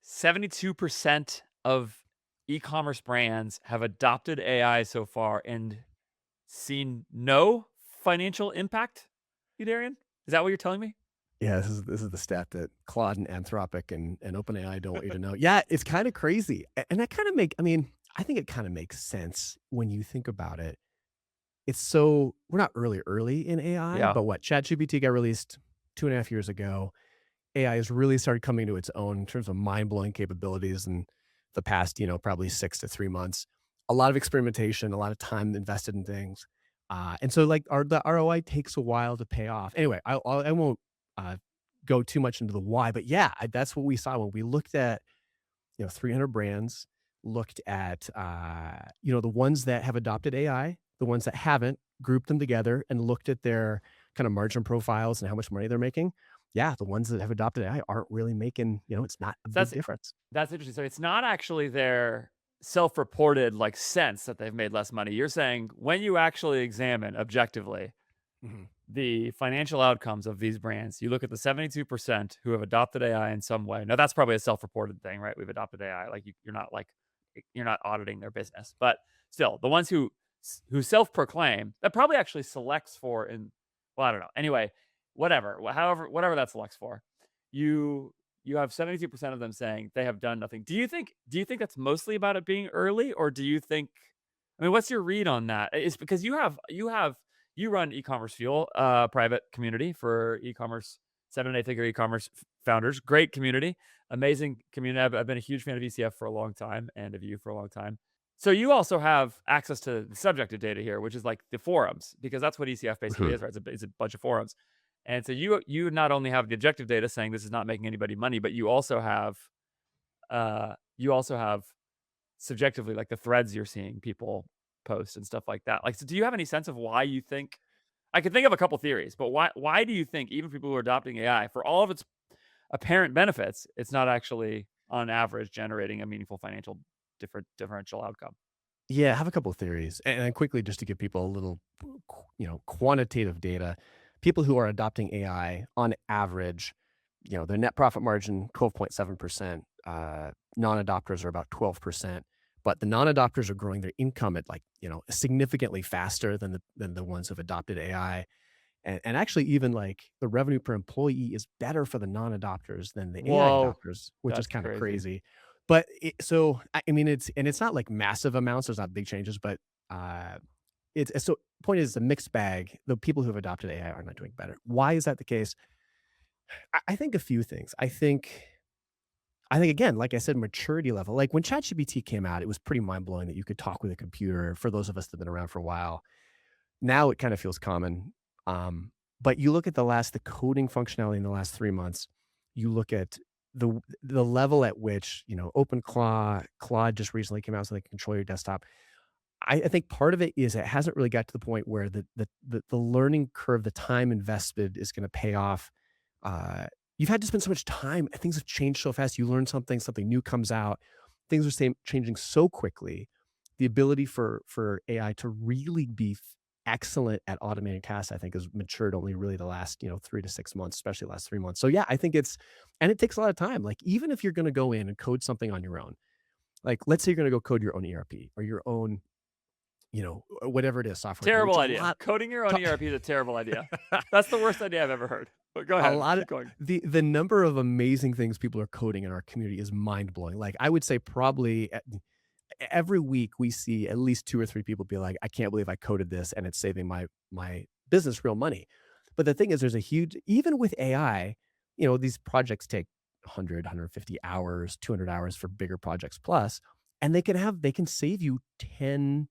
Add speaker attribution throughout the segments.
Speaker 1: 72% of e-commerce brands have adopted AI so far and seen no financial impact, Youderian? Is that what you're telling me?
Speaker 2: Yeah, this is the stat that Claude and Anthropic and OpenAI don't want you to know. Yeah, it's kinda crazy, and that kinda make I mean, I think it kinda makes sense when you think about it. It's so we're not early in AI,
Speaker 1: Yeah.
Speaker 2: but what, ChatGPT got released 2.5 years ago. AI has really started coming to its own in terms of mind-blowing capabilities in the past, probably 6 to 3 months. A lot of experimentation, a lot of time invested in things, and so, like, the ROI takes a while to pay off. Anyway, I won't, uh, go too much into the why, but yeah, that's what we saw when we looked at, 300 brands, looked at, the ones that have adopted AI, the ones that haven't, grouped them together and looked at their kind of margin profiles and how much money they're making. Yeah, the ones that have adopted AI aren't really making, it's not a
Speaker 1: So
Speaker 2: big difference.
Speaker 1: that's interesting. So it's not actually their self-reported, like, sense that they've made less money. You're saying when you actually examine objectively
Speaker 2: Mhm.
Speaker 1: the financial outcomes of these brands, you look at the 72% who have adopted AI in some way. Now that's probably a self-reported thing, right? We've adopted AI. Like you're not like you're not auditing their business, but still, the ones who self-proclaim that probably actually selects for in well, I don't know. Anyway, whatever, however, whatever that selects for, you you have 72% of them saying they have done nothing. Do you think that's mostly about it being early, or do you think? I mean, what's your read on that? It's because you run Ecommerce Fuel, private community for e-commerce, 7 and 8 figure e-commerce founders. Great community, amazing community. I've been a huge fan of ECF for a long time and of you for a long time. So you also have access to the subjective data here, which is like the forums, because that's what ECF basically
Speaker 2: Mhm.
Speaker 1: is, right? It's a bunch of forums. And so you not only have the objective data saying this is not making anybody money, but you also have subjectively, like, the threads you're seeing people post and stuff like that. Like, so do you have any sense of why you think? I can think of a couple theories, but why do you think even people who are adopting AI, for all of its apparent benefits, it's not actually, on average, generating a meaningful financial differential outcome?
Speaker 2: Yeah, I have a couple of theories, and quickly, just to give people a little, quantitative data. People who are adopting AI, on average, their net profit margin 12.7%. Non-adopters are about 12%, but the non-adopters are growing their income at, like, significantly faster than the ones who've adopted AI. And actually, even, like, the revenue per employee is better for the non-adopters than the AI
Speaker 1: Whoa,
Speaker 2: adopters, which is
Speaker 1: that's
Speaker 2: kinda
Speaker 1: crazy.
Speaker 2: crazy. But so, I mean, it's not, like, massive amounts, there's not big changes, but, so point is, it's a mixed bag. The people who have adopted AI are not doing better. Why is that the case? I think a few things. I think, again, like I said, maturity level. Like, when ChatGPT came out, it was pretty mind-blowing that you could talk with a computer, for those of us that have been around for a while. Now it kinda feels common, but you look at the coding functionality in the last 3 months, you look at the level at which, Claude just recently came out so they can control your desktop. I think part of it is it hasn't really got to the point where the learning curve, the time invested is gonna pay off. You've had to spend so much time, and things have changed so fast. You learn something new comes out. Things are changing so quickly. The ability for AI to really be excellent at automating tasks, I think, has matured only really the last, 3 to 6 months, especially the last 3 months. So, yeah, I think it takes a lot of time. Like, even if you're gonna go in and code something on your own, like, let's say you're gonna go code your own ERP or your own, whatever it is, software tool, which
Speaker 1: Terrible
Speaker 2: a
Speaker 1: idea.
Speaker 2: lot
Speaker 1: Coding your own ERP is a terrible idea. That's the worst idea I've ever heard. But go
Speaker 2: a
Speaker 1: ahead,
Speaker 2: lot of
Speaker 1: keep going.
Speaker 2: the number of amazing things people are coding in our community is mind blowing. Like, I would say probably every week we see at least 2 or 3 people be like, "I can't believe I coded this and it's saving my business real money." But the thing is, there's a huge even with AI, these projects take 100, 150 hours, 200 hours for bigger projects plus, and they can save you 10,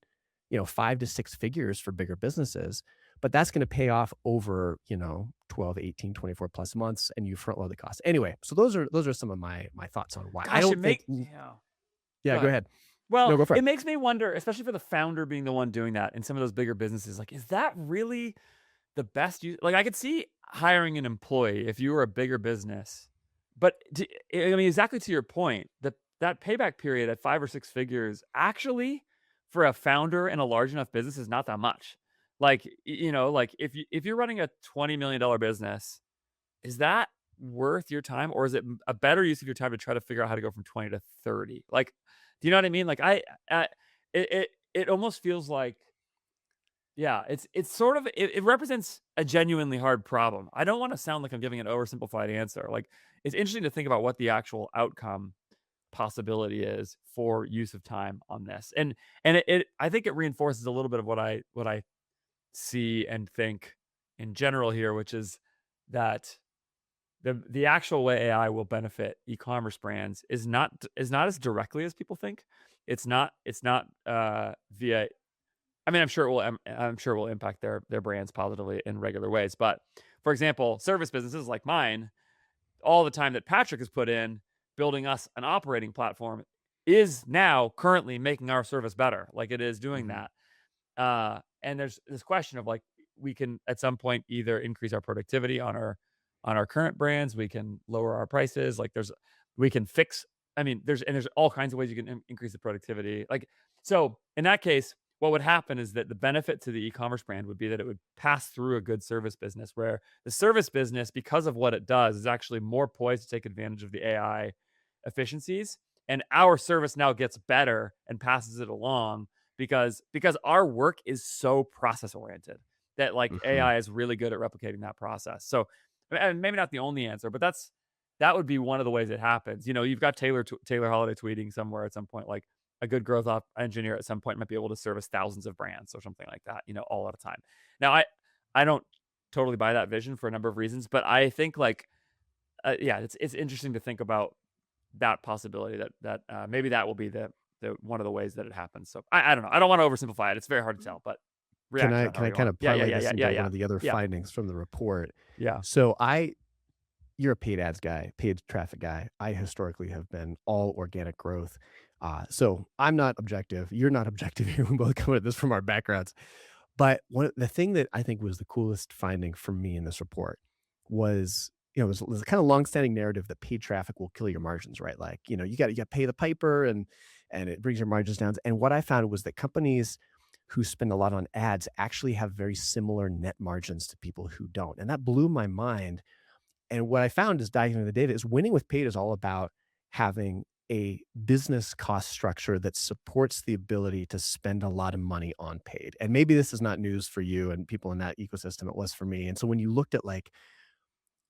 Speaker 2: 5 to 6 figures for bigger businesses, but that's gonna pay off over, 12, 18, 24 plus months, and you front load the cost. Anyway, so those are some of my thoughts on why. I
Speaker 1: Gosh,
Speaker 2: don't think
Speaker 1: yeah.
Speaker 2: Yeah,
Speaker 1: Go
Speaker 2: go
Speaker 1: ahead.
Speaker 2: ahead.
Speaker 1: Well,
Speaker 2: No, go for
Speaker 1: it
Speaker 2: it.
Speaker 1: makes me wonder, especially for the founder being the one doing that in some of those bigger businesses, like, is that really the best use? Like, I could see hiring an employee if you were a bigger business, but I mean, exactly to your point, that payback period at 5 or 6 figures actually, for a founder in a large enough business, is not that much. Like, like, if you're running a $20 million business, is that worth your time, or is it a better use of your time to try to figure out how to go from 20 to 30? Like, do you know what I mean? Like, it almost feels like, yeah, it's sort of it represents a genuinely hard problem. I don't want to sound like I'm giving an oversimplified answer. Like, it's interesting to think about what the actual outcome possibility is for use of time on this. And it I think it reinforces a little bit of what I see and think in general here, which is that the actual way AI will benefit e-commerce brands is not as directly as people think. It's not via, I mean, I'm sure it will impact their brands positively in regular ways. But for example, service businesses like mine, all the time that Patrick has put in building us an operating platform is now currently making our service better. Like, it is doing
Speaker 2: Mhm.
Speaker 1: that. And there's this question of, like, we can at some point either increase our productivity on our current brands, we can lower our prices. Like, we can fix. I mean, there's all kinds of ways you can increase the productivity. Like, so in that case, what would happen is that the benefit to the e-commerce brand would be that it would pass through a good service business, where the service business, because of what it does, is actually more poised to take advantage of the AI efficiencies. And our service now gets better and passes it along because our work is so process oriented that, like,
Speaker 2: Mhm.
Speaker 1: AI is really good at replicating that process. So, and maybe not the only answer, but that would be one of the ways it happens. You know, you've got Taylor Holiday tweeting somewhere at some point, like, a good growth op engineer at some point might be able to service thousands of brands or something like that, you know, all at a time. Now, I don't totally buy that vision for a number of reasons, but I think, like, yeah, it's interesting to think about that possibility that maybe that will be the one of the ways that it happens. So I don't know. I don't want to oversimplify it. It's very hard to tell, but
Speaker 2: Can
Speaker 1: react to
Speaker 2: I
Speaker 1: that
Speaker 2: can
Speaker 1: however
Speaker 2: I
Speaker 1: you
Speaker 2: kind
Speaker 1: want.
Speaker 2: of
Speaker 1: Yeah, yeah,
Speaker 2: parlay
Speaker 1: yeah,
Speaker 2: this
Speaker 1: yeah, yeah,
Speaker 2: into one
Speaker 1: yeah,
Speaker 2: of the other
Speaker 1: yeah,
Speaker 2: findings from the report?
Speaker 1: yeah.
Speaker 2: So you're a paid ads guy, paid traffic guy. I historically have been all organic growth. So I'm not objective. You're not objective here. We both come at this from our backgrounds. But the thing that I think was the coolest finding for me in this report was, there's a kind of longstanding narrative that paid traffic will kill your margins, right? Like, you got to pay the piper and it brings your margins down. And what I found was that companies who spend a lot on ads actually have very similar net margins to people who don't. And that blew my mind. And what I found is diving into the data is winning with paid is all about having a business cost structure that supports the ability to spend a lot of money on paid. And maybe this is not news for you and people in that ecosystem. It was for me. And so when you looked at, like,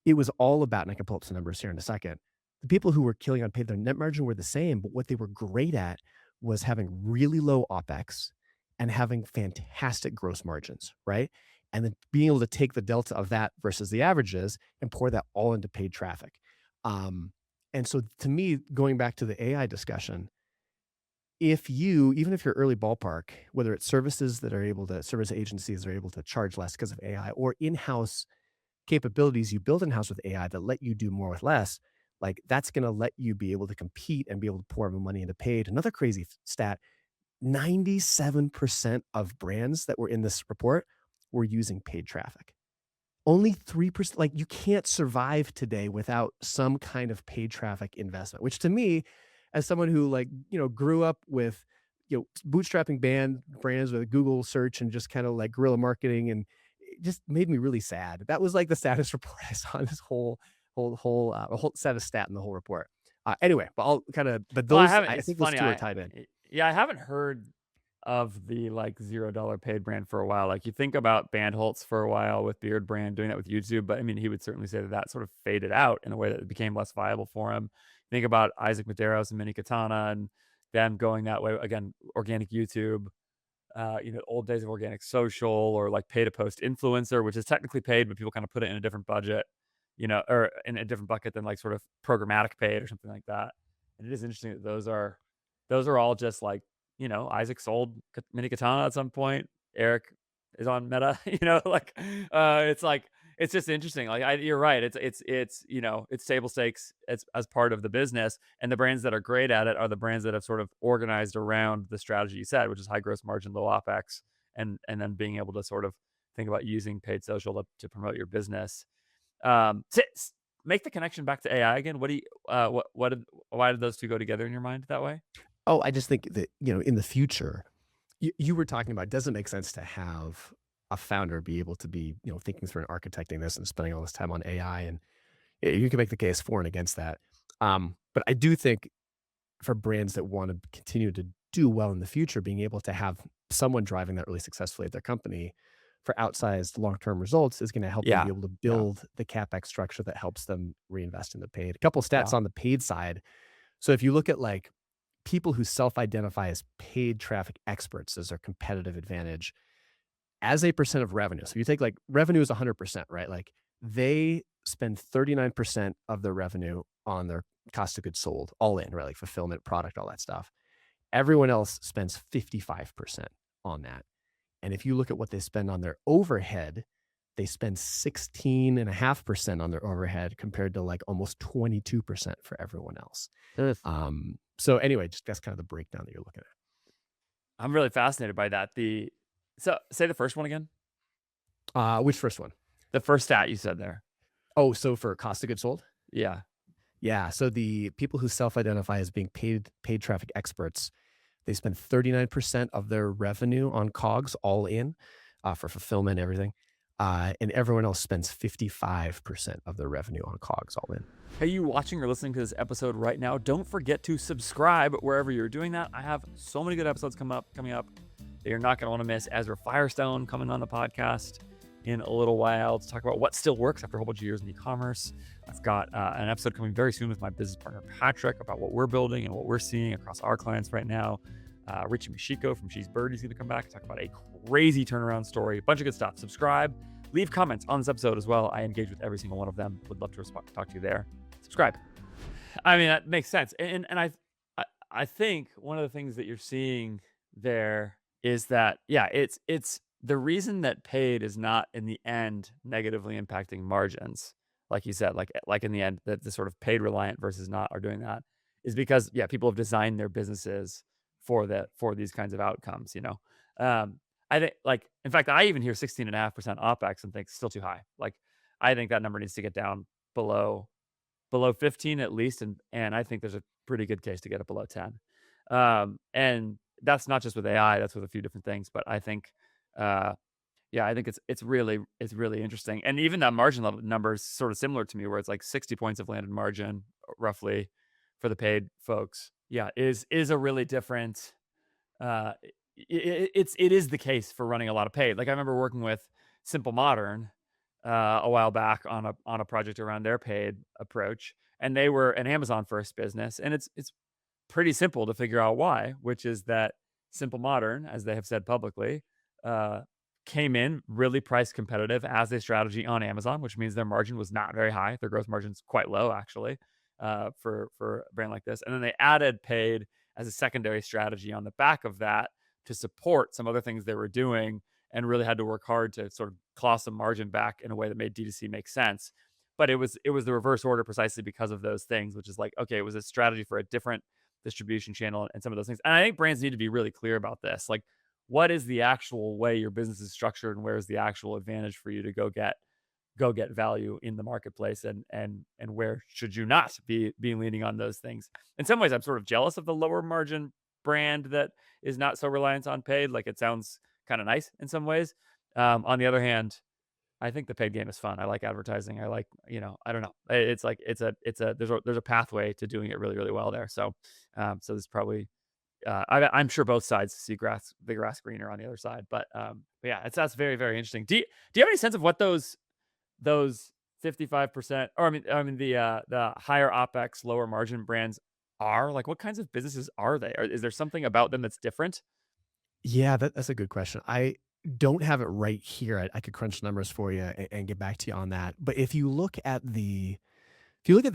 Speaker 2: it was all about, and I can pull up some numbers here in a second. The people who were killing on paid, their net margin were the same, but what they were great at was having really low OpEx and having fantastic gross margins, right? And then being able to take the delta of that versus the averages and pour that all into paid traffic. Um, and so to me, going back to the AI discussion, even if you're early ballpark, whether it's service agencies that are able to charge less because of AI, or in-house capabilities you build in-house with AI that let you do more with less, like, that's gonna let you be able to compete and be able to pour more money into paid. Another crazy stat, 97% of brands that were in this report were using paid traffic. Only 3%, like, you can't survive today without some kind of paid traffic investment, which to me, as someone who, like, grew up with, bootstrapping brands with Google search and just kind of like guerrilla marketing, and it just made me really sad. That was like the saddest report I saw in this whole set of stat in the whole report. Anyway, but
Speaker 1: Well, I
Speaker 2: those,
Speaker 1: haven't.
Speaker 2: I
Speaker 1: It's
Speaker 2: think those
Speaker 1: funny.
Speaker 2: two are tied in.
Speaker 1: Yeah, I haven't heard of the, like, $0 paid brand for a while. Like, you think about Bandholtz for a while with Beard Brand doing that with YouTube, but I mean, he would certainly say that that sort of faded out in a way that it became less viable for him. Think about Isaac Medeiros and Mini Katana and them going that way again. Organic YouTube, old days of organic social, or like pay to post influencer, which is technically paid, but people kind of put it in a different budget, or in a different bucket than, like, sort of programmatic paid or something like that. And it is interesting that those are all just, like, Isaac sold Mini Katana at some point. Eric is on Meta, like, it's like, it's just interesting. Like, you're right. It's table stakes. It's as part of the business, and the brands that are great at it are the brands that have sort of organized around the strategy you said, which is high gross margin, low OpEx, and then being able to sort of think about using paid social to promote your business. Make the connection back to AI again. What do you why did those two go together in your mind that way?
Speaker 2: Oh, I just think that, in the future, you were talking about, does it make sense to have a founder be able to be, thinking through and architecting this and spending all this time on AI? And You can make the case for and against that. But I do think for brands that want to continue to do well in the future, being able to have someone driving that really successfully at their company for outsized long-term results is going to help them be
Speaker 1: Yeah.
Speaker 2: able to
Speaker 1: Yeah.
Speaker 2: build the capex structure that helps them reinvest in the paid. A couple stats
Speaker 1: Yeah.
Speaker 2: on the paid side. So if you look at like people who self-identify as paid traffic experts as their competitive advantage, as a percent of revenue. So you take like revenue is 100%, right? Like they spend 39% of their revenue on their cost of goods sold, all in, right? Like fulfillment, product, all that stuff. Everyone else spends 55% on that. And if you look at what they spend on their overhead, they spend 16.5% on their overhead compared to like almost 22% for everyone else.
Speaker 1: Ugh.
Speaker 2: So anyway, just that's kind of the breakdown that you're looking
Speaker 1: I'm really fascinated by that. So say the first one again.
Speaker 2: at. Which first one?
Speaker 1: The first stat you said there.
Speaker 2: Oh, so for cost of goods sold?
Speaker 1: Yeah.
Speaker 2: Yeah. So the people who self-identify as being paid traffic experts, they spend 39% of their revenue on COGS all in for fulfillment, everything. And everyone else spends 55% of their revenue on COGS all in.
Speaker 1: Hey, you watching or listening to this episode right now, don't forget to subscribe wherever you're doing that. I have so many good episodes coming up that you're not going to want to miss. Ezra Firestone coming on the podcast in a little while to talk about what still works after a whole bunch of years in e-commerce. I've got an episode coming very soon with my business partner, Patrick, about what we're building and what we're seeing across our clients right now. Richie Mishiko from She's Birdie is going to come back and talk about a crazy turnaround story. A bunch of good stuff. Subscribe. Leave comments on this episode as well. I engage with every single one of them. Would love to talk to you there. Subscribe. I mean, that makes sense. And I think one of the things that you're seeing there is that, yeah, it's the reason that paid is not in the end negatively impacting margins, like you said, like in the end, that the sort of paid reliant versus not are doing that, is because, yeah, people have designed their businesses for these kinds of outcomes, you know. I think, like, in fact, I even hear 16.5% OpEx and think still too high. Like, I think that number needs to get down below 15 at least, and I think there's a pretty good case to get it below 10. And that's not just with AI, that's with a few different things, but I think, yeah, I think it's really interesting. And even that margin level number is sort of similar to me, where it's like 60 points of landed margin roughly for the paid folks. Yeah, is a really different. It is the case for running a lot of paid. Like I remember working with Simple Modern a while back on a project around their paid approach, and they were an Amazon first business, and it's pretty simple to figure out why, which is that Simple Modern, as they have said publicly, came in really price competitive as a strategy on Amazon, which means their margin was not very high. Their gross margin's quite low, actually, for a brand like this. And then they added paid as a secondary strategy on the back of that to support some other things they were doing, and really had to work hard to sort of claw some margin back in a way that made D2C make sense. But it was the reverse order precisely because of those things, which is like, okay, it was a strategy for a different distribution channel and some of those things. And I think brands need to be really clear about this. Like, what is the actual way your business is structured, and where is the actual advantage for you to go get value in the marketplace, and where should you not be leaning on those things? In some ways, I'm sort of jealous of the lower margin brand that is not so reliant on paid. Like, it sounds kind of nice in some ways. On the other hand, I think the paid game is fun. I like advertising. I like, I don't know. It's like there's a pathway to doing it really, really well there. So there's probably I'm sure both sides see the grass greener on the other side. But yeah, that's very, very interesting. Do you have any sense of what those 55%, or I mean the higher OpEx, lower margin brands are? Like, what kinds of businesses are they? Or is there something about them that's different?
Speaker 2: Yeah, that's a good question. I don't have it right here. I could crunch numbers for you and get back to you on that. But if you look at the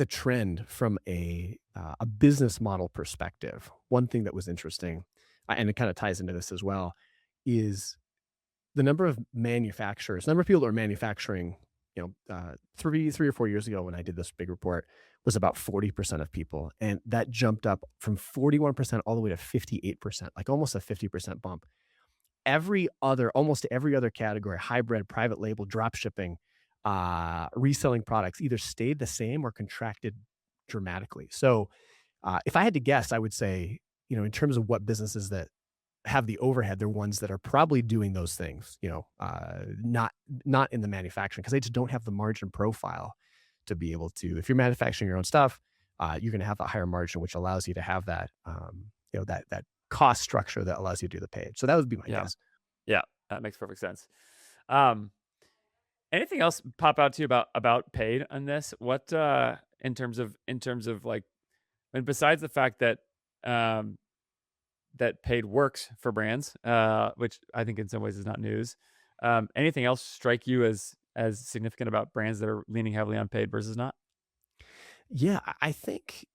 Speaker 2: trend from a business model perspective, one thing that was interesting, and it kind of ties into this as well, is the number of people that are manufacturing. Three or 4 years ago when I did this big report was about 40% of people, and that jumped up from 41% all the way to 58%, like almost a 50% bump. Almost every other category, hybrid, private label, drop shipping, reselling products, either stayed the same or contracted dramatically. So, if I had to guess, I would say, in terms of what businesses that have the overhead, they're ones that are probably doing those things, not in the manufacturing, because they just don't have the margin profile to be able to, if you're manufacturing your own stuff, you're going to have a higher margin, which allows you to have that, that cost structure that allows you to do the page. So that would be my
Speaker 1: Yeah.
Speaker 2: guess.
Speaker 1: Yeah. That makes perfect sense. Um, Anything else pop out to you about paid on this? What in terms of like, and besides the fact that um that paid works for brands, which I think in some ways is not news. Anything else strike you as significant about brands that are leaning heavily on paid versus not?
Speaker 2: Yeah, I think,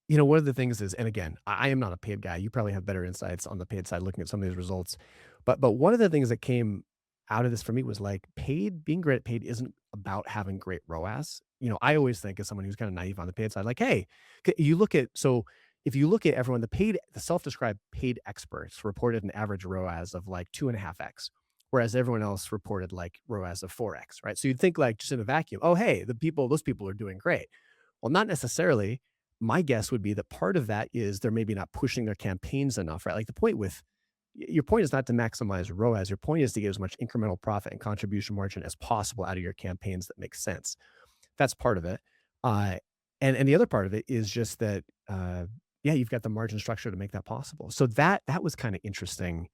Speaker 2: one of the things is, and again, I am not a paid guy. You probably have better insights on the paid side looking at some of these results. But one of the things that came out of this for me was like being great at paid isn't about having great ROAS. I always think as someone who's kind of naive on the paid side, like, hey, you look at so if you look at everyone, the self-described paid experts reported an average ROAS of like 2.5x, whereas everyone else reported like ROAS of 4x, right? So you'd think like just in a vacuum, oh, hey, those people are doing great. Well, not necessarily. My guess would be that part of that is they're maybe not pushing their campaigns enough, right? Like your point is not to maximize ROAS. Your point is to get as much incremental profit and contribution margin as possible out of your campaigns that makes sense. That's part of it. Uh, and the other part of it is just that, yeah, you've got the margin structure to make that possible. So that was kind of interesting.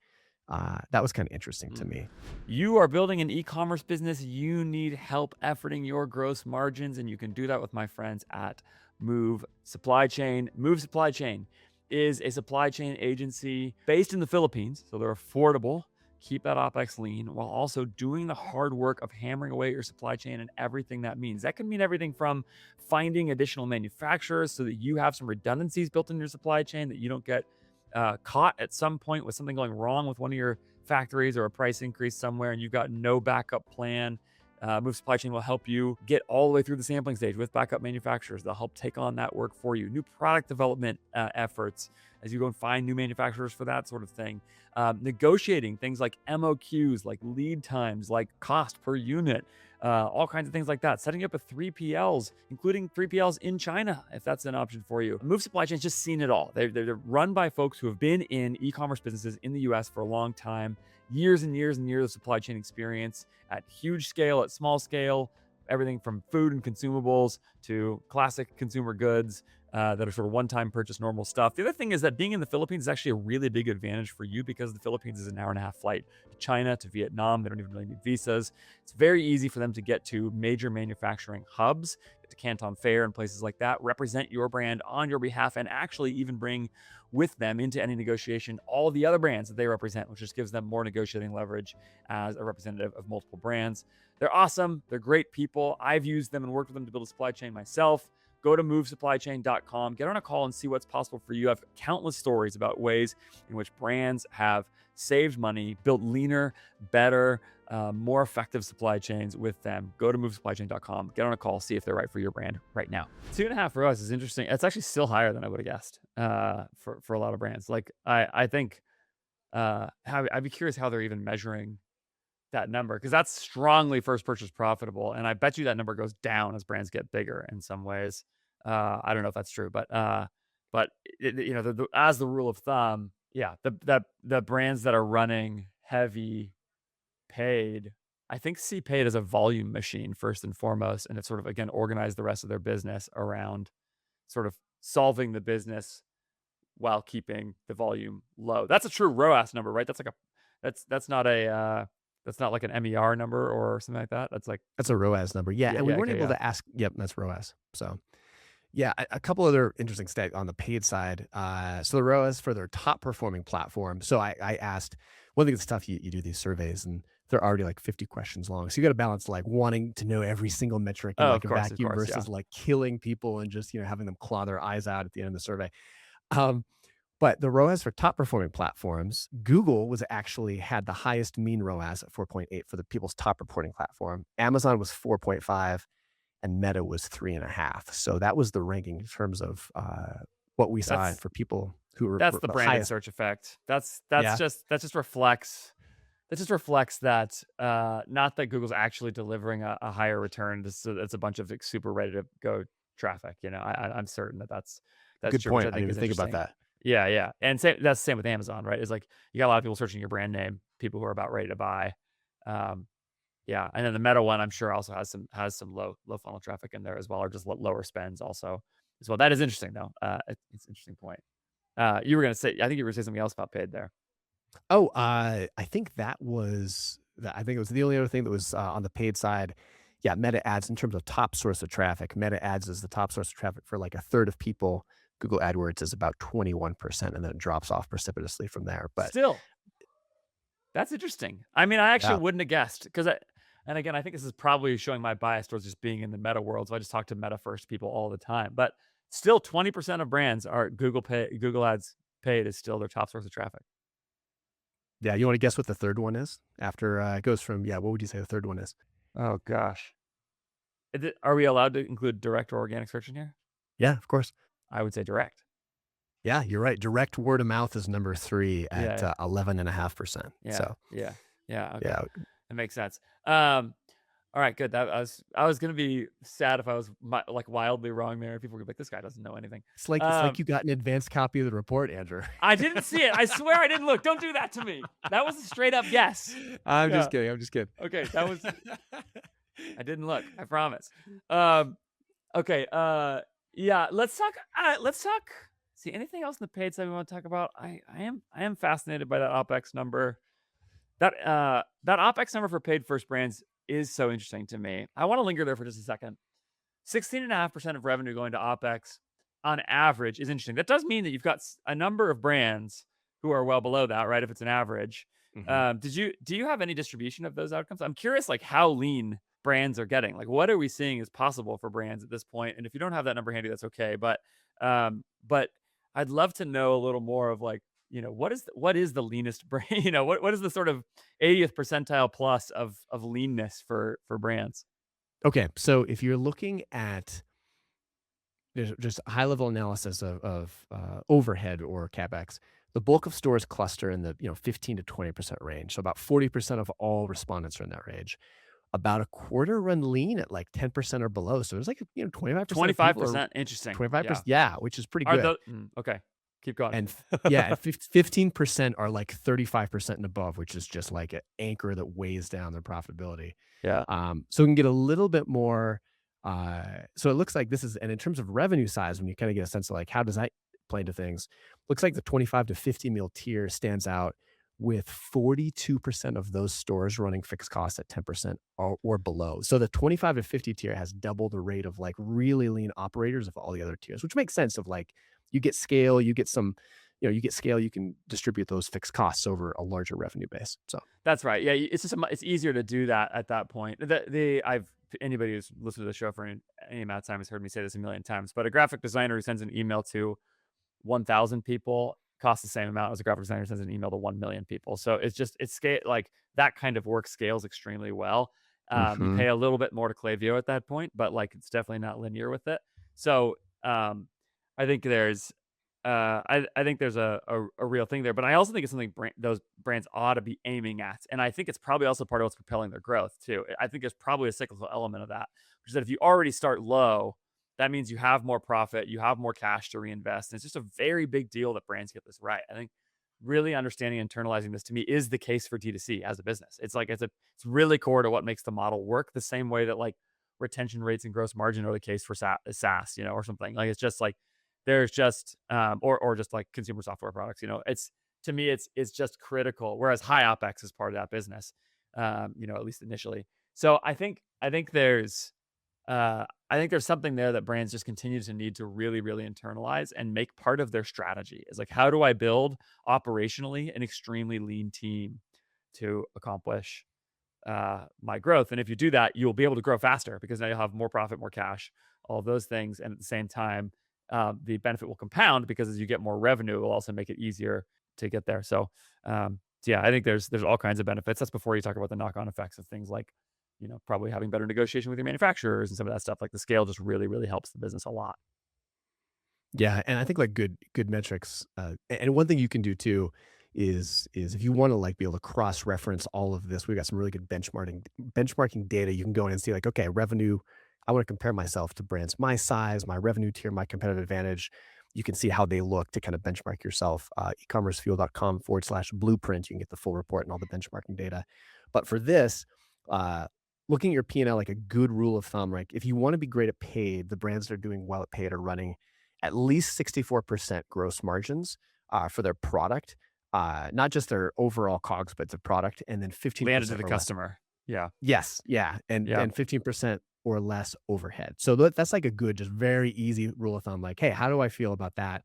Speaker 2: That was kind of interesting to
Speaker 1: Mm.
Speaker 2: me.
Speaker 1: You are building an e-commerce business. You need help efforting your gross margins, and you can do that with my friends at Move Supply Chain. Move Supply Chain is a supply chain agency based in the Philippines, so they're affordable. Keep that OpEx lean while also doing the hard work of hammering away at your supply chain and everything that means. That can mean everything from finding additional manufacturers so that you have some redundancies built in your supply chain, that you don't get caught at some point with something going wrong with one of your factories or a price increase somewhere and you've got no backup plan. Move Supply Chain will help you get all the way through the sampling stage with backup manufacturers. They'll help take on that work for you. New product development efforts as you go and find new manufacturers for that sort of thing. Negotiating things like MOQs, like lead times, like cost per unit, all kinds of things like that. Setting up a 3PLs, including 3PLs in China, if that's an option for you. Move Supply Chain's just seen it all. They're run by folks who have been in e-commerce businesses in the US for a long time, years and years and years of supply chain experience at huge scale, at small scale, everything from food and consumables to classic consumer goods that are sort of one-time purchase, normal stuff. The other thing is that being in the Philippines is actually a really big advantage for you because the Philippines is an hour and a half flight to China, to Vietnam. They don't even really need visas. It's very easy for them to get to major manufacturing hubs, to Canton Fair and places like that, represent your brand on your behalf, and actually even bring with them into any negotiation all the other brands that they represent, which just gives them more negotiating leverage as a representative of multiple brands. They're awesome. They're great people. I've used them and worked with them to build a supply chain myself. Go to movesupplychain.com, get on a call and see what's possible for you. I have countless stories about ways in which brands have saved money, built leaner, better, more effective supply chains with them. Go to movesupplychain.com, get on a call, see if they're right for your brand right now. 2.5 for us is interesting. It's actually still higher than I would have guessed for a lot of brands. Like I think I'd be curious how they're even measuring that number, because that's strongly first purchase profitable, and I bet you that number goes down as brands get bigger in some ways. I don't know if that's true, but as the rule of thumb, yeah, the brands that are running heavy paid, I think see paid as a volume machine first and foremost, and it's sort of again organize the rest of their business around sort of solving the business while keeping the volume low. That's a true ROAS number, right? That's not a that's not like an MER number or something like that. That's like
Speaker 2: That's a ROAS number. Yeah.
Speaker 1: yeah,
Speaker 2: And we
Speaker 1: yeah,
Speaker 2: weren't
Speaker 1: okay,
Speaker 2: able
Speaker 1: yeah.
Speaker 2: to ask. Yep. That's ROAS. So, yeah, a couple other interesting stats on the paid side. So the ROAS for their top performing platform. So I asked, one thing that's tough, you do these surveys and they're already like 50 questions long. So you got to balance like wanting to know every single metric in
Speaker 1: Oh,
Speaker 2: like a
Speaker 1: of
Speaker 2: vacuum
Speaker 1: course, yeah.
Speaker 2: versus like killing people and just, having them claw their eyes out at the end of the survey. Um, but the ROAS for top performing platforms, Google was actually had the highest mean ROAS at 4.8 for the people's top reporting platform. Amazon was 4.5 and Meta was 3.5. So that was the ranking in terms of what we saw
Speaker 1: That's
Speaker 2: for people who
Speaker 1: that's
Speaker 2: were
Speaker 1: the
Speaker 2: the
Speaker 1: branded
Speaker 2: highest.
Speaker 1: search effect. That's
Speaker 2: Yeah,
Speaker 1: that just reflects that not that Google's actually delivering a higher return. It's a bunch of like, super ready to go traffic. I'm certain that that's
Speaker 2: good
Speaker 1: true, which
Speaker 2: point.
Speaker 1: I
Speaker 2: I didn't
Speaker 1: think
Speaker 2: even
Speaker 1: is
Speaker 2: think about
Speaker 1: interesting.
Speaker 2: that.
Speaker 1: Yeah, yeah, and that's the same with Amazon, right? It's like you got a lot of people searching your brand name, people who are about ready to buy. Um, Yeah, and then the Meta one, I'm sure also has some low funnel traffic in there as well, or just lower spends also as well. That is interesting though. It's an interesting point. You were gonna say, I think you were gonna say something else about paid there.
Speaker 2: Oh, I think I think it was the only other thing that was, on the paid side. Yeah, Meta Ads in terms of top source of traffic. Meta Ads is the top source of traffic for like a third of people. Google AdWords is about 21%, and then it drops off precipitously from there. But
Speaker 1: Still, that's interesting. I mean, I actually
Speaker 2: yeah,
Speaker 1: wouldn't have guessed because and again, I think this is probably showing my bias towards just being in the meta world. So I just talk to meta first people all the time. But still, 20% of brands are Google Ads paid is still their top source of traffic.
Speaker 2: yeah, you wanna guess what the third one is? After, it goes from yeah, what would you say the third one is?
Speaker 1: Oh gosh. Are we allowed to include direct or organic search in here?
Speaker 2: Yeah, of course.
Speaker 1: I would say direct.
Speaker 2: Yeah, you're right. Direct word of mouth is number 3 at,
Speaker 1: Yeah.
Speaker 2: 11.5%.
Speaker 1: Yeah.
Speaker 2: So,
Speaker 1: Yeah. Yeah. Okay.
Speaker 2: yeah,
Speaker 1: That makes sense. All right, good. I was gonna be sad if I was like wildly wrong there. People would be like, "This guy doesn't know anything."
Speaker 2: it's like
Speaker 1: Um,
Speaker 2: you got an advanced copy of the report, Andrew.
Speaker 1: I didn't see it. I swear I didn't look. Don't do that to me. That was a straight up guess.
Speaker 2: I'm
Speaker 1: Yeah.
Speaker 2: just kidding, I'm just kidding.
Speaker 1: Okay. That was. I didn't look. I promise. Um. Okay. Yeah. Let's talk. Let's talk. See anything else in the paid side we want to talk about? I am fascinated by that OpEx number. That OpEx number for paid first brands is so interesting to me. I want to linger there for just a second. 16.5% of revenue going to OpEx on average is interesting. That does mean that you've got a number of brands who are well below that, right? If it's an average.
Speaker 2: Mhm.
Speaker 1: Do you have any distribution of those outcomes? I'm curious, like how lean brands are getting. Like, what are we seeing is possible for brands at this point? And if you don't have that number handy, that's okay. But I'd love to know a little more of like, what is the leanest brand? What is the sort of 80th percentile plus of leanness for brands?
Speaker 2: Okay, so if you're looking at there's just a high level analysis of overhead or CapEx, the bulk of stores cluster in the 15 to 20% range. So about 40% of all respondents are in that range. About a quarter run lean at like 10% or below. So there's like 25% of people are
Speaker 1: 25%. Interesting. Yeah.
Speaker 2: 25%. Yeah, which is pretty
Speaker 1: Are
Speaker 2: good.
Speaker 1: those okay. Keep going.
Speaker 2: And yeah, and 15% are like 35% and above, which is just like an anchor that weighs down their profitability.
Speaker 1: Yeah.
Speaker 2: So we can get a little bit more. So it looks like this is, and in terms of revenue size, when you kind of get a sense of like how does that play into things, looks like the 25 to 50 meal tier stands out with 42% of those stores running fixed costs at 10% or below. So the 25 to 50 tier has double the rate of like really lean operators of all the other tiers, which makes sense of like you get scale, you get some, you get scale, you can distribute those fixed costs over a larger revenue base. So
Speaker 1: That's right. Yeah, it's just it's easier to do that at that point. I've anybody who's listened to the show for any amount of time has heard me say this a million times. But a graphic designer who sends an email to 1,000 people costs the same amount as a graphic designer who sends an email to 1 million people. So it's scale like that kind of work scales extremely well. You
Speaker 2: mhm.
Speaker 1: pay a little bit more to Klaviyo at that point, but like it's definitely not linear with it. So um, I think there's I think there's a real thing there, but I also think it's something those brands ought to be aiming at, and I think it's probably also part of what's propelling their growth too. I think there's probably a cyclical element of that, which is that if you already start low, that means you have more profit, you have more cash to reinvest, and it's just a very big deal that brands get this right. I think really understanding and internalizing this to me is the case for D2C as a business. It's like it's really core to what makes the model work. The same way that like retention rates and gross margin are the case for SaaS, or something. Like it's just like there's just or just like consumer software products. It's to me it's just critical. Whereas high OpEx is part of that business, at least initially. So I think there's something there that brands just continue to need to really, really internalize and make part of their strategy. Is like, how do I build operationally an extremely lean team to accomplish my growth? And if you do that, you'll be able to grow faster because now you'll have more profit, more cash, all of those things. And at the same time, the benefit will compound because as you get more revenue, it will also make it easier to get there. So yeah, I think there's all kinds of benefits. That's before you talk about the knock-on effects of things like, probably having better negotiation with your manufacturers and some of that stuff. Like the scale just really, really helps the business a lot.
Speaker 2: Yeah, and I think like good metrics, and one thing you can do too is if you want to like be able to cross reference all of this, we've got some really good benchmarking data. You can go in and see like, okay, revenue. I want to compare myself to brands my size, my revenue tier, my competitive advantage. You can see how they look to kind of benchmark yourself. Ecommercefuel.com/blueprint. You can get the full report and all the benchmarking data. But for this, looking at your P&L, like a good rule of thumb, right? If you want to be great at paid, the brands that are doing well at paid are running at least 64% gross margins for their product, not just their overall COGS, but the product, and then
Speaker 1: Landed to
Speaker 2: 15%
Speaker 1: the
Speaker 2: or less.
Speaker 1: customer. Yeah.
Speaker 2: Yes, yeah,
Speaker 1: Yeah.
Speaker 2: and 15% or less overhead. So that's like a good, just very easy rule of thumb. Like, hey, how do I feel about that?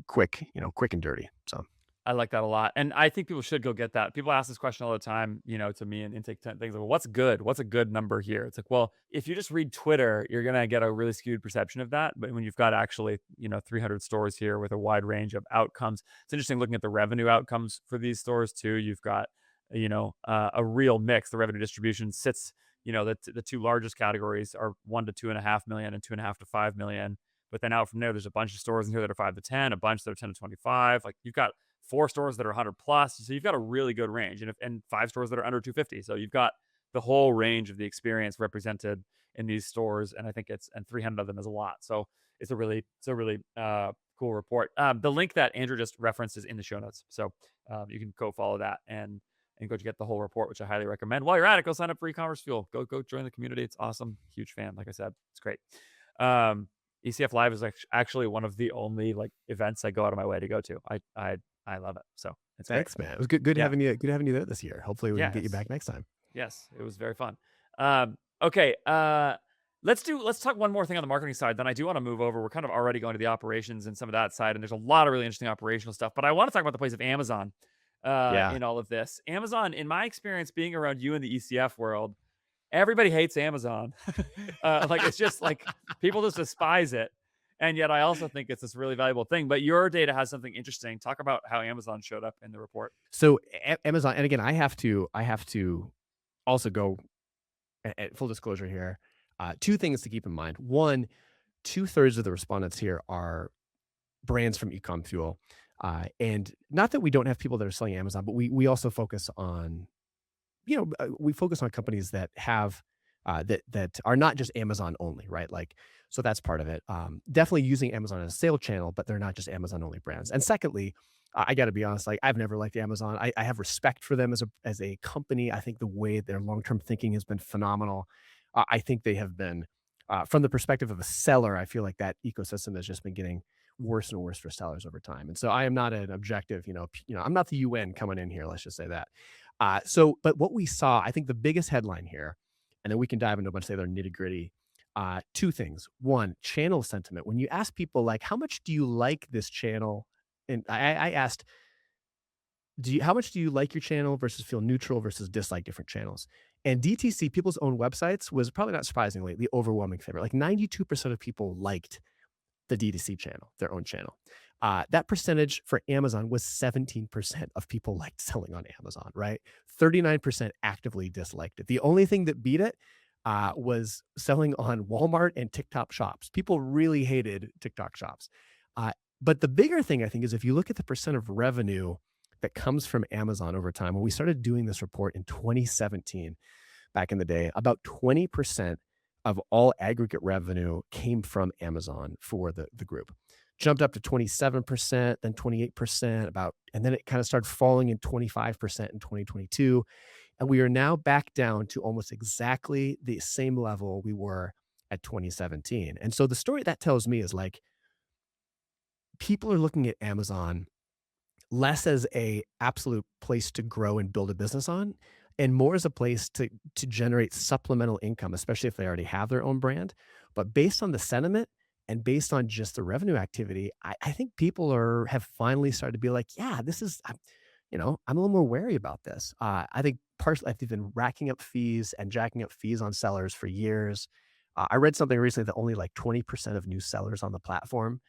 Speaker 2: Quick, quick and dirty. So
Speaker 1: I like that a lot, and I think people should go get that. People ask this question all the time, to me in intake things like, "Well, what's good? What's a good number here?" It's like, well, if you just read Twitter, you're gonna get a really skewed perception of that. But when you've got actually, 300 stores here with a wide range of outcomes, it's interesting looking at the revenue outcomes for these stores too. You've got, a real mix. The revenue distribution sits, the two largest categories are 1 to 2.5 million and 2.5 to 5 million. But then out from there, there's a bunch of stores in here that are 5 to 10, a bunch that are 10 to 25. Like you've got 4 stores that are 100 plus. So you've got a really good range, and 5 stores that are under 250. So you've got the whole range of the experience represented in these stores. And I think and 300 of them is a lot. So it's a really cool report. The link that Andrew just referenced is in the show notes. So you can go follow that and go to get the whole report, which I highly recommend. While you're at it, go sign up for Ecommerce Fuel. Go join the community. It's awesome. Huge fan. Like I said, it's great. ECF Live is actually one of the only events I go out of my way to go to. I love it. So it's great.
Speaker 2: thanks, man. It was good
Speaker 1: Yeah.
Speaker 2: having you. Good having you there this year. Hopefully, we can get you
Speaker 1: Yes.
Speaker 2: back next time.
Speaker 1: Yes, it was very fun. Okay. Let's talk one more thing on the marketing side. Then I do want to move over. We're kind of already going to the operations and some of that side, and there's a lot of really interesting operational stuff. But I want to talk about the place of Amazon
Speaker 2: Yeah.
Speaker 1: in all of this. Amazon, in my experience, being around you in the ECF world, everybody hates Amazon. It's just like people just despise it. And yet I also think it's this really valuable thing. But your data has something interesting. Talk about how Amazon showed up in the report.
Speaker 2: So Amazon, and again, I have to also go at full disclosure here. Two things to keep in mind. One, 2/3 of the respondents here are brands from Ecom Fuel, and not that we don't have people that are selling Amazon, but we also focus on we focus on companies that have that are not just Amazon only, right? Like, so that's part of it. Definitely using Amazon as a sale channel, but they're not just Amazon only brands. And secondly, I got to be honest, like I've never liked Amazon. I have respect for them as a company. I think the way their long term thinking has been phenomenal. I think they have been, from the perspective of a seller, I feel like that ecosystem has just been getting worse and worse for sellers over time. And so I am not an objective, I'm not the UN coming in here. Let's just say that. But what we saw, I think the biggest headline here, and then we can dive into a bunch of the other nitty gritty. Two things. One, channel sentiment. When you ask people like, how much do you like this channel? And I asked, how much do you like your channel versus feel neutral versus dislike different channels? And DTC, people's own websites, was probably not surprisingly the overwhelming favorite. Like 92% of people liked the D2C channel, their own channel. That percentage for Amazon was 17% of people liked selling on Amazon, right? 39% actively disliked it. The only thing that beat it was selling on Walmart and TikTok shops. People really hated TikTok shops. But the bigger thing, I think, is if you look at the percent of revenue that comes from Amazon over time, when we started doing this report in 2017, back in the day, about 20% of all aggregate revenue came from Amazon for the group. Jumped up to 27%, then 28%, and then it kind of started falling in 25% in 2022. And we are now back down to almost exactly the same level we were at 2017. And so the story that tells me is like, people are looking at Amazon less as a absolute place to grow and build a business on, and more as a place to generate supplemental income, especially if they already have their own brand. But based on the sentiment and based on just the revenue activity, I think people have finally started to be like, yeah, this is, I'm a little more wary about this. I think partially they've been racking up fees and jacking up fees on sellers for years. I read something recently that only like 20% of new sellers on the platform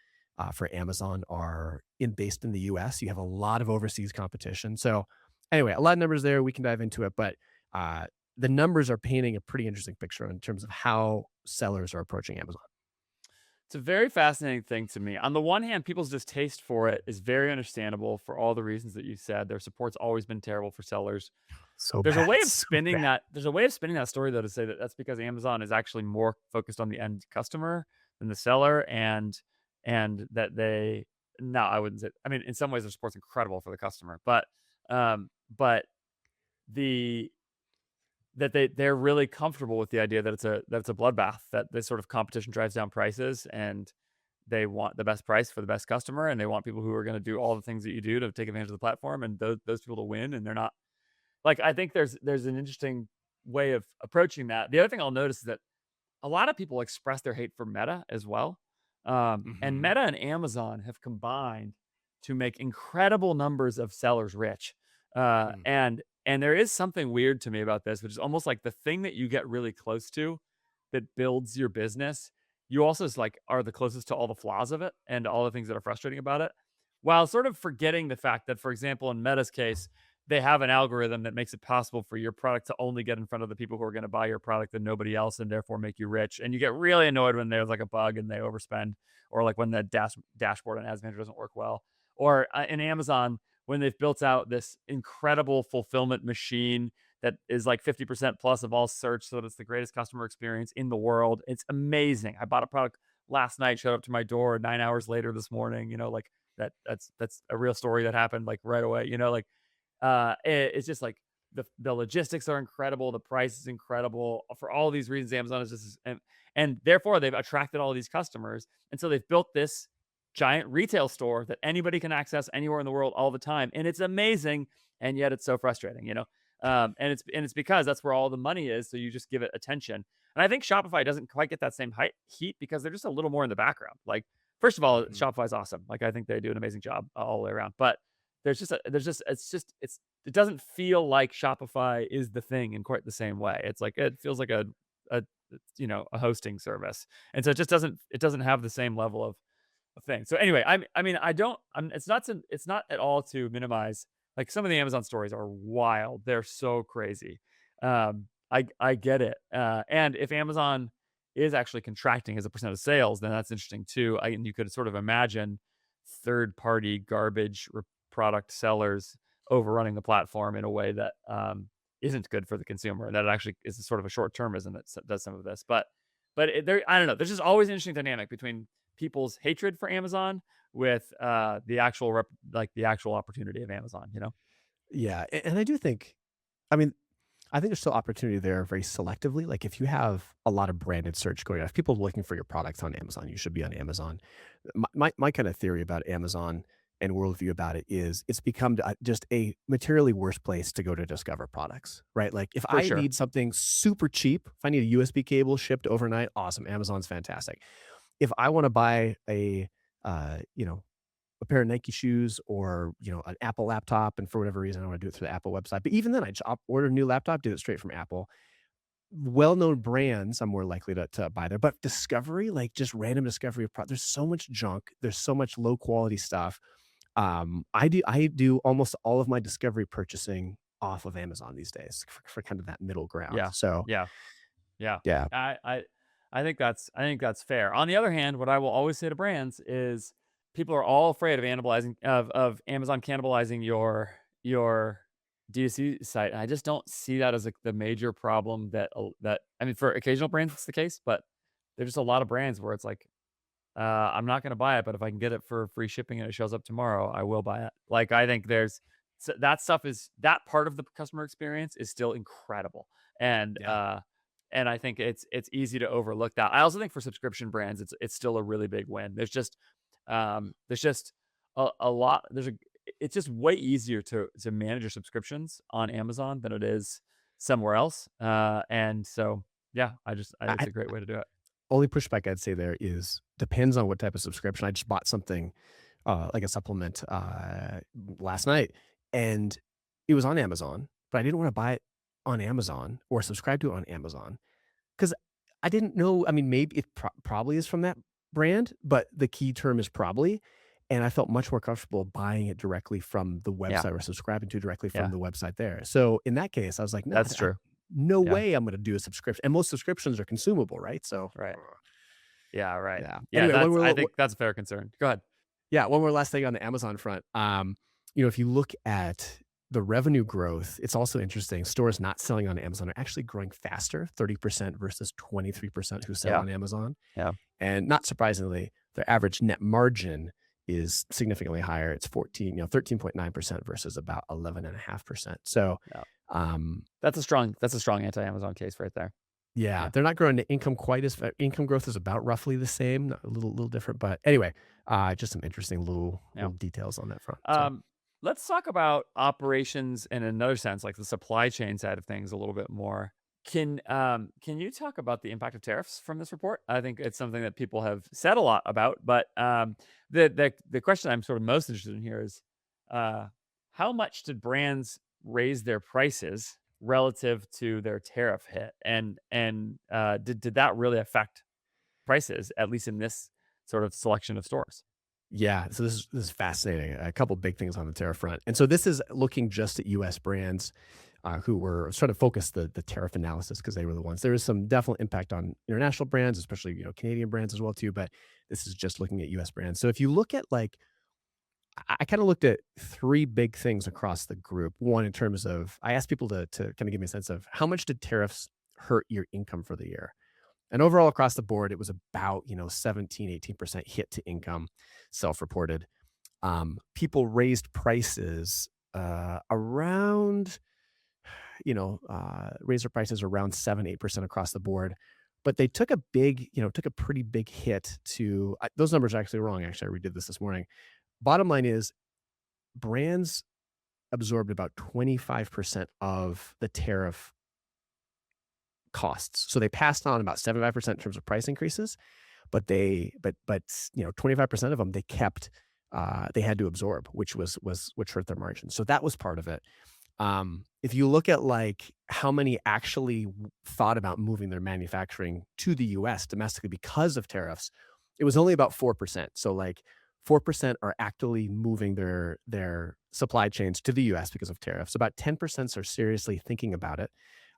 Speaker 2: for Amazon are based in the US. You have a lot of overseas competition. So anyway, a lot of numbers there. We can dive into it, but the numbers are painting a pretty interesting picture in terms of how sellers are approaching Amazon.
Speaker 1: It's a very fascinating thing to me. On the one hand, people's distaste for it is very understandable for all the reasons that you said. Their support's always been terrible for sellers.
Speaker 2: So
Speaker 1: There's a
Speaker 2: bad.
Speaker 1: way of
Speaker 2: So
Speaker 1: spinning
Speaker 2: bad.
Speaker 1: that. There's a way of spinning that story though to say that that's because Amazon is actually more focused on the end customer than the seller, and that they. No, I wouldn't say. I mean, in some ways, their support's incredible for the customer, but the that they're really comfortable with the idea that it's a bloodbath, that this sort of competition drives down prices, and they want the best price for the best customer, and they want people who are going to do all the things that you do to take advantage of the platform, and those people to win. And they're not like, I think there's an interesting way of approaching that. The other thing I'll notice is that a lot of people express their hate for Meta as well. And
Speaker 2: Mhm.
Speaker 1: Meta and Amazon have combined to make incredible numbers of sellers rich.
Speaker 2: Mm.
Speaker 1: And there is something weird to me about this, which is almost like the thing that you get really close to that builds your business. You also like are the closest to all the flaws of it and all the things that are frustrating about it, while sort of forgetting the fact that, for example, in Meta's case, they have an algorithm that makes it possible for your product to only get in front of the people who are going to buy your product and nobody else, and therefore make you rich. And you get really annoyed when there's like a bug and they overspend, or like when the dashboard on Ads Manager doesn't work well, or in Amazon when they've built out this incredible fulfillment machine that is like 50% plus of all search, so that it's the greatest customer experience in the world. It's amazing. I bought a product last night, showed up to my door 9 hours later this morning. Like that's a real story that happened like right away. It's just like the logistics are incredible, the price is incredible. For all these reasons, Amazon is just and therefore they've attracted all these customers. And so they've built this giant retail store that anybody can access anywhere in the world all the time. And it's amazing. And yet it's so frustrating. And it's because that's where all the money is. So you just give it attention. And I think Shopify doesn't quite get that same heat because they're just a little more in the background. Like, first of all,
Speaker 2: Mhm.
Speaker 1: Shopify is awesome. Like, I think they do an amazing job all the way around. But it doesn't feel like Shopify is the thing in quite the same way. It's like it feels like a a hosting service, and so it doesn't have the same level of thing. So anyway, I mean, I don't. It's not at all to minimize. Like, some of the Amazon stories are wild. They're so crazy. I get it. And if Amazon is actually contracting as a percent of sales, then that's interesting too. And you could sort of imagine third party garbage product sellers overrunning the platform in a way that isn't good for the consumer. That actually is sort of a short termism that does some of this. But I don't know. There's just always an interesting dynamic between people's hatred for Amazon with the actual opportunity of Amazon.
Speaker 2: Yeah, and I do think, I mean, I think there's still opportunity there very selectively. Like if you have a lot of branded search going on, if people are looking for your products on Amazon, you should be on Amazon. My kind of theory about Amazon and worldview about it is it's become just a materially worse place to go to discover products, right? Like if
Speaker 1: For
Speaker 2: I
Speaker 1: sure.
Speaker 2: need something super cheap, if I need a USB cable shipped overnight, awesome, Amazon's fantastic. If I want to buy a pair of Nike shoes or, an Apple laptop, and for whatever reason, I wanna do it through the Apple website. But even then, I just order a new laptop, do it straight from Apple. Well-known brands, I'm more likely to buy there, but discovery, like, just random discovery of there's so much junk, there's so much low quality stuff. I do almost all of my discovery purchasing off of Amazon these days for kind of that middle ground.
Speaker 1: Yeah.
Speaker 2: So,
Speaker 1: Yeah. Yeah.
Speaker 2: yeah.
Speaker 1: I think that's fair. On the other hand, what I will always say to brands is people are all afraid of Amazon cannibalizing your D2C site. And I just don't see that as like the major problem that I mean, for occasional brands it's the case, but there's just a lot of brands where it's like, I'm not gonna buy it, but if I can get it for free shipping and it shows up tomorrow, I will buy it. Like, I think that part of the customer experience is still incredible. And,
Speaker 2: Yeah.
Speaker 1: uh, and I think it's easy to overlook that. I also think for subscription brands, it's still a really big win. There's just a lot it's just way easier to manage your subscriptions on Amazon than it is somewhere else. And so, yeah, it's
Speaker 2: I
Speaker 1: a great way to do it.
Speaker 2: Only pushback I'd say there is depends on what type of subscription. I just bought something, like a supplement, last night, and it was on Amazon, but I didn't wanna buy it on Amazon or subscribe to it on Amazon because I didn't know. I mean, maybe it probably is from that brand, but the key term is probably, and I felt much more comfortable buying it directly from the
Speaker 1: Yeah.
Speaker 2: website or subscribing to directly from
Speaker 1: Yeah.
Speaker 2: the website there. So, in that case, I was like, "No,
Speaker 1: That's true.
Speaker 2: no
Speaker 1: Yeah.
Speaker 2: way I'm gonna do a subscription," and most subscriptions are consumable, right? So,
Speaker 1: Right. Yeah, right.
Speaker 2: yeah.
Speaker 1: Yeah,
Speaker 2: Anyway,
Speaker 1: I think that's a fair concern. Go ahead.
Speaker 2: yeah, one more last thing on the Amazon front. If you look at the revenue growth, it's also interesting. Stores not selling on Amazon are actually growing faster, 30% versus 23% who sell
Speaker 1: Yeah.
Speaker 2: on Amazon.
Speaker 1: Yeah.
Speaker 2: And not surprisingly, their average net margin is significantly higher. It's 13.9% versus about 11.5%. So,
Speaker 1: Yeah.
Speaker 2: Um,
Speaker 1: That's a strong anti-Amazon case right there.
Speaker 2: yeah,
Speaker 1: Yeah.
Speaker 2: they're not growing the income quite as income growth is about roughly the same, a little different, but anyway, just some interesting
Speaker 1: Yeah.
Speaker 2: little details on that front. So
Speaker 1: Um, let's talk about operations in another sense, like the supply chain side of things a little bit more. Can you talk about the impact of tariffs from this report? I think it's something that people have said a lot about, but the question I'm sort of most interested in here is uh, how much did brands raise their prices relative to their tariff hit, and did that really affect prices, at least in this sort of selection of stores?
Speaker 2: yeah, so this is fascinating. A couple big things on the tariff front, and so this is looking just at U.S. brands who were trying to focus the tariff analysis because they were the ones. There is some definite impact on international brands, especially Canadian brands as well too. But this is just looking at U.S. brands. So if you look at like, I kind of looked at three big things across the group. One, in terms of, I asked people to kind of give me a sense of how much did tariffs hurt your income for the year. And overall across the board, it was about 17, 18% hit to income, self-reported. People raised prices around raised their prices around 7, 8% across the board. But they took took a pretty big hit to those numbers are actually wrong. Actually, I redid this morning. Bottom line is brands absorbed about 25% of the tariff costs. So they passed on about 75% in terms of price increases, but 25% of them they kept they had to absorb, which hurt their margins. So that was part of it. If you look at like how many actually thought about moving their manufacturing to the US domestically because of tariffs, it was only about 4%. So like 4% are actively moving their supply chains to the US because of tariffs. About 10% are seriously thinking about it.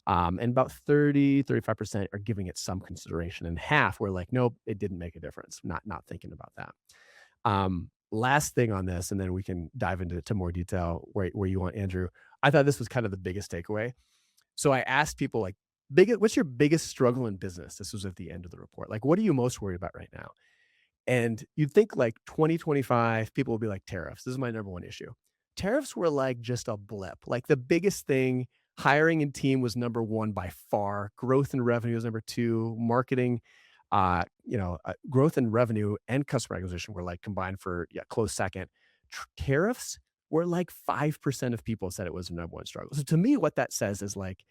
Speaker 2: And about 35% are giving it some consideration. And half were like, nope, it didn't make a difference. Not thinking about that. Last thing on this, and then we can dive into more detail where you want, Andrew. I thought this was kind of the biggest takeaway. So I asked people like, what's your biggest struggle in business? This was at the end of the report. Like, what are you most worried about right now? And you'd think like 2025, people will be like tariffs. This is my number one issue. Tariffs were like just a blip. Like the biggest thing, hiring and team was number one by far. Growth and revenue was number two. Marketing, growth and revenue and customer acquisition were like combined for close second. Tariffs were like 5% of people said it was the number one struggle. So to me, what that says is like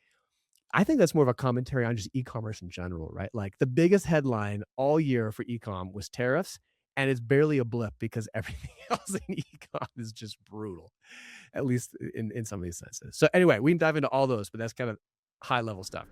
Speaker 2: I think that's more of a commentary on just e-commerce in general, right? Like the biggest headline all year for e-com was tariffs, and it's barely a blip because everything else in e-com is just brutal, at least in some of these senses. So anyway, we can dive into all those, but that's kind of high level stuff.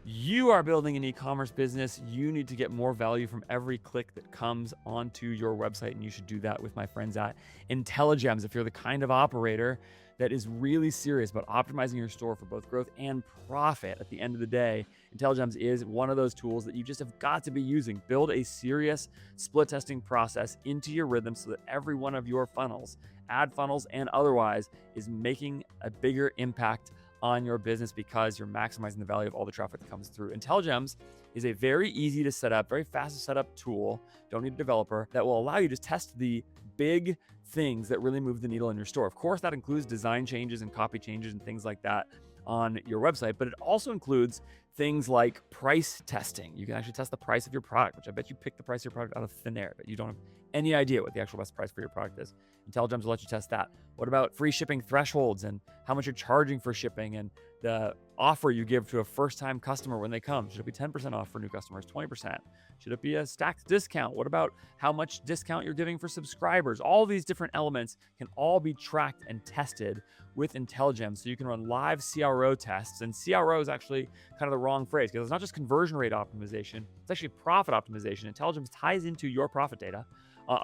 Speaker 1: You are building an e-commerce business. You need to get more value from every click that comes onto your website, and you should do that with my friends at INTELLIGEMS. If you're the kind of operator that is really serious about optimizing your store for both growth and profit at the end of the day, INTELLIGEMS is one of those tools that you just have got to be using. Build a serious split testing process into your rhythm so that every one of your funnels, ad funnels and otherwise, is making a bigger impact on your business because you're maximizing the value of all the traffic that comes through. INTELLIGEMS is a very easy to set up, very fast to set up tool, don't need a developer, that will allow you to test the big things that really move the needle in your store. Of course, that includes design changes and copy changes and things like that on your website, but it also includes things like price testing. You can actually test the price of your product, which I bet you pick the price of your product out of thin air, but you don't have any idea what the actual best price for your product is. INTELLIGEMS will let you test that. What about free shipping thresholds and how much you're charging for shipping and the offer you give to a first-time customer when they come? Should it be 10% off for new customers, 20%? Should it be a stacked discount? What about how much discount you're giving for subscribers? All these different elements can all be tracked and tested with INTELLIGEMS, so you can run live CRO tests. And CRO is actually kind of the wrong phrase because it's not just conversion rate optimization, it's actually profit optimization. INTELLIGEMS ties into your profit data,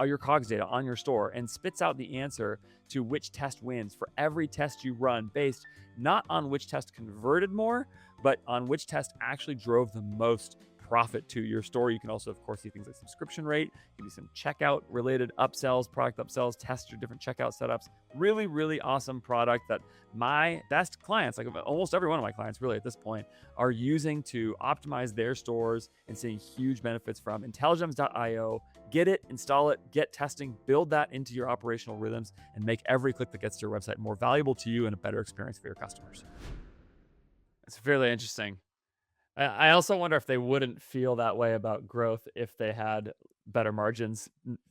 Speaker 1: your COGS data on your store, and spits out the answer to which test wins for every test you run, based not on which test converted more, but on which test actually drove the most profit to your store. You can also, of course, see things like subscription rate, give you some checkout related upsells, product upsells, test your different checkout setups. Really, really awesome product that my best clients, like almost every one of my clients really at this point, are using to optimize their stores and seeing huge benefits from. INTELLIGEMS.io. Get it, install it, get testing, build that into your operational rhythms, and make every click that gets to your website more valuable to you and a better experience for your customers. It's fairly interesting. I also wonder if they wouldn't feel that way about growth if they had better margins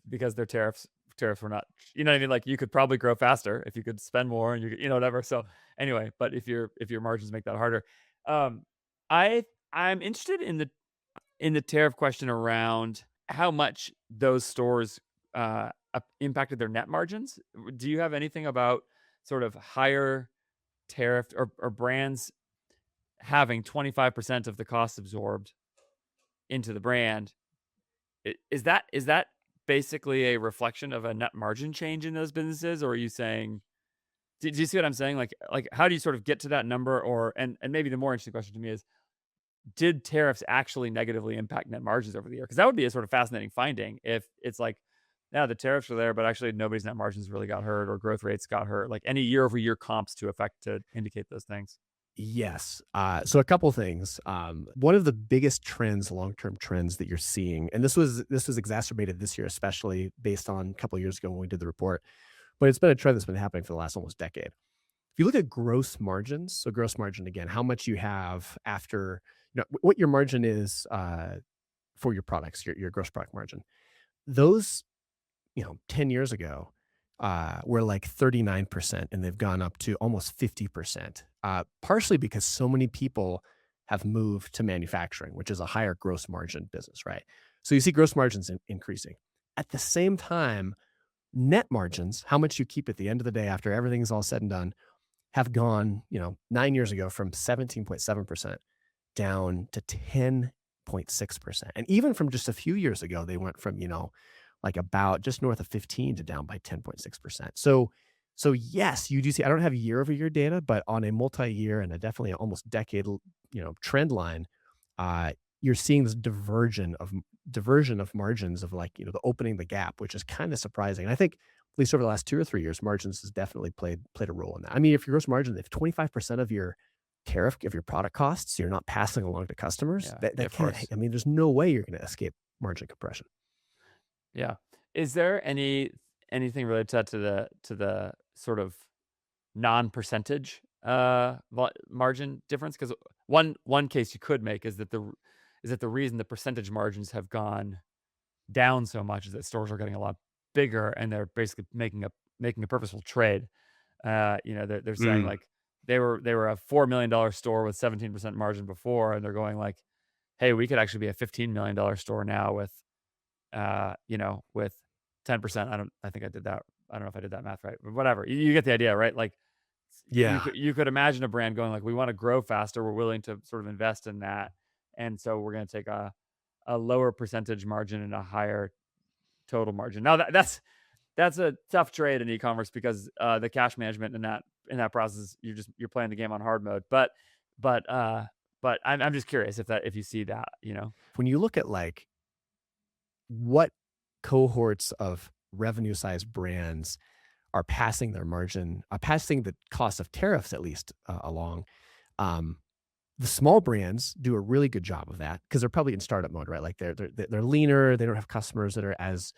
Speaker 1: because their tariffs were not, you know what I mean? Like you could probably grow faster if you could spend more and you know whatever. So anyway, but if your margins make that harder, um, I I'm interested in the tariff question around how much those stores impacted their net margins. Do you have anything about sort of higher tariff or brands having 25% of the cost absorbed into the brand? Is that basically a reflection of a net margin change in those businesses, or are you saying? Do you see what I'm saying? Like how do you sort of get to that number? Or and maybe the more interesting question to me is, did tariffs actually negatively impact net margins over the year? Because that would be a sort of fascinating finding if it's like, yeah, the tariffs are there, but actually nobody's net margins really got hurt or growth rates got hurt. Like any year over year comps to indicate those things.
Speaker 2: Yes. So a couple things. One of the biggest trends, long-term trends that you're seeing, and this was exacerbated this year, especially based on a couple of years ago when we did the report, but it's been a trend that's been happening for the last almost decade. If you look at gross margins, so gross margin again, how much you have after, what your margin is for your products, your gross product margin. Those 10 years ago, were like 39%, and they've gone up to almost 50%, partially because so many people have moved to manufacturing, which is a higher gross margin business, right? So you see gross margins increasing. At the same time, net margins, how much you keep at the end of the day after everything's all said and done, have gone, 9 years ago from 17.7% down to 10.6%. And even from just a few years ago, they went from, like about just north of 15 to down by 10.6%. So yes, you do see, I don't have year over year data, but on a multi-year and a definitely almost decade, trend line, uh, you're seeing this diversion of margins of like, the opening the gap, which is kind of surprising. And I think at least over the last 2 or 3 years, margins has definitely played a role in that. I mean, if your gross margin, if 25% of your tariff of your product costs, you're not passing along to customers,
Speaker 1: Yeah, yeah,
Speaker 2: that
Speaker 1: of
Speaker 2: can't,
Speaker 1: course.
Speaker 2: I mean, there's no way you're going to escape margin compression.
Speaker 1: Yeah. Is there anything related to the sort of non-percentage margin difference? Because one case you could make is that the reason the percentage margins have gone down so much is that stores are getting a lot bigger and they're basically making a purposeful trade. They're saying
Speaker 2: Mm.
Speaker 1: like they were a $4 million store with 17% margin before, and they're going like, hey, we could actually be a $15 million store now with 10%. I think I did that. I don't know if I did that math right, but whatever. You get the idea, right? Like
Speaker 2: Yeah.
Speaker 1: you could imagine a brand going like, we want to grow faster. We're willing to sort of invest in that. And so we're going to take a lower percentage margin and a higher total margin. Now that's a tough trade in e-commerce because the cash management in that process, you're playing the game on hard mode. But I'm just curious if you see that, you know.
Speaker 2: When you look at like what cohorts of revenue sized brands are passing their margin, passing the cost of tariffs at least along, um, the small brands do a really good job of that because they're probably in startup mode, right? Like they're leaner. They don't have customers that are as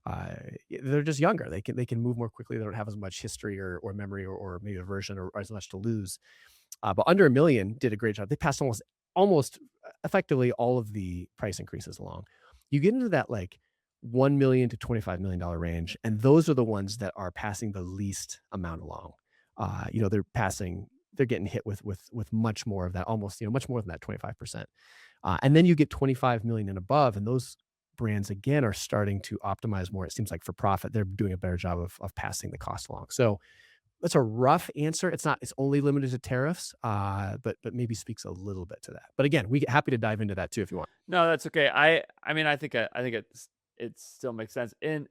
Speaker 2: uh, they're just younger. They can move more quickly. They don't have as much history or memory or maybe aversion or as much to lose. But under a million did a great job. They passed almost effectively all of the price increases along. You get into that like 1 million to $25 million range, and those are the ones that are passing the least amount along. They're getting hit with much more of that, almost much more than that 25%. And then you get 25 million and above, and those brands again are starting to optimize more. It seems like for profit, they're doing a better job of passing the cost along. So that's a rough answer. It's only limited to tariffs, but maybe speaks a little bit to that. But again, we happy to dive into that too if you want.
Speaker 1: No, that's okay. I mean, I think it still makes sense. In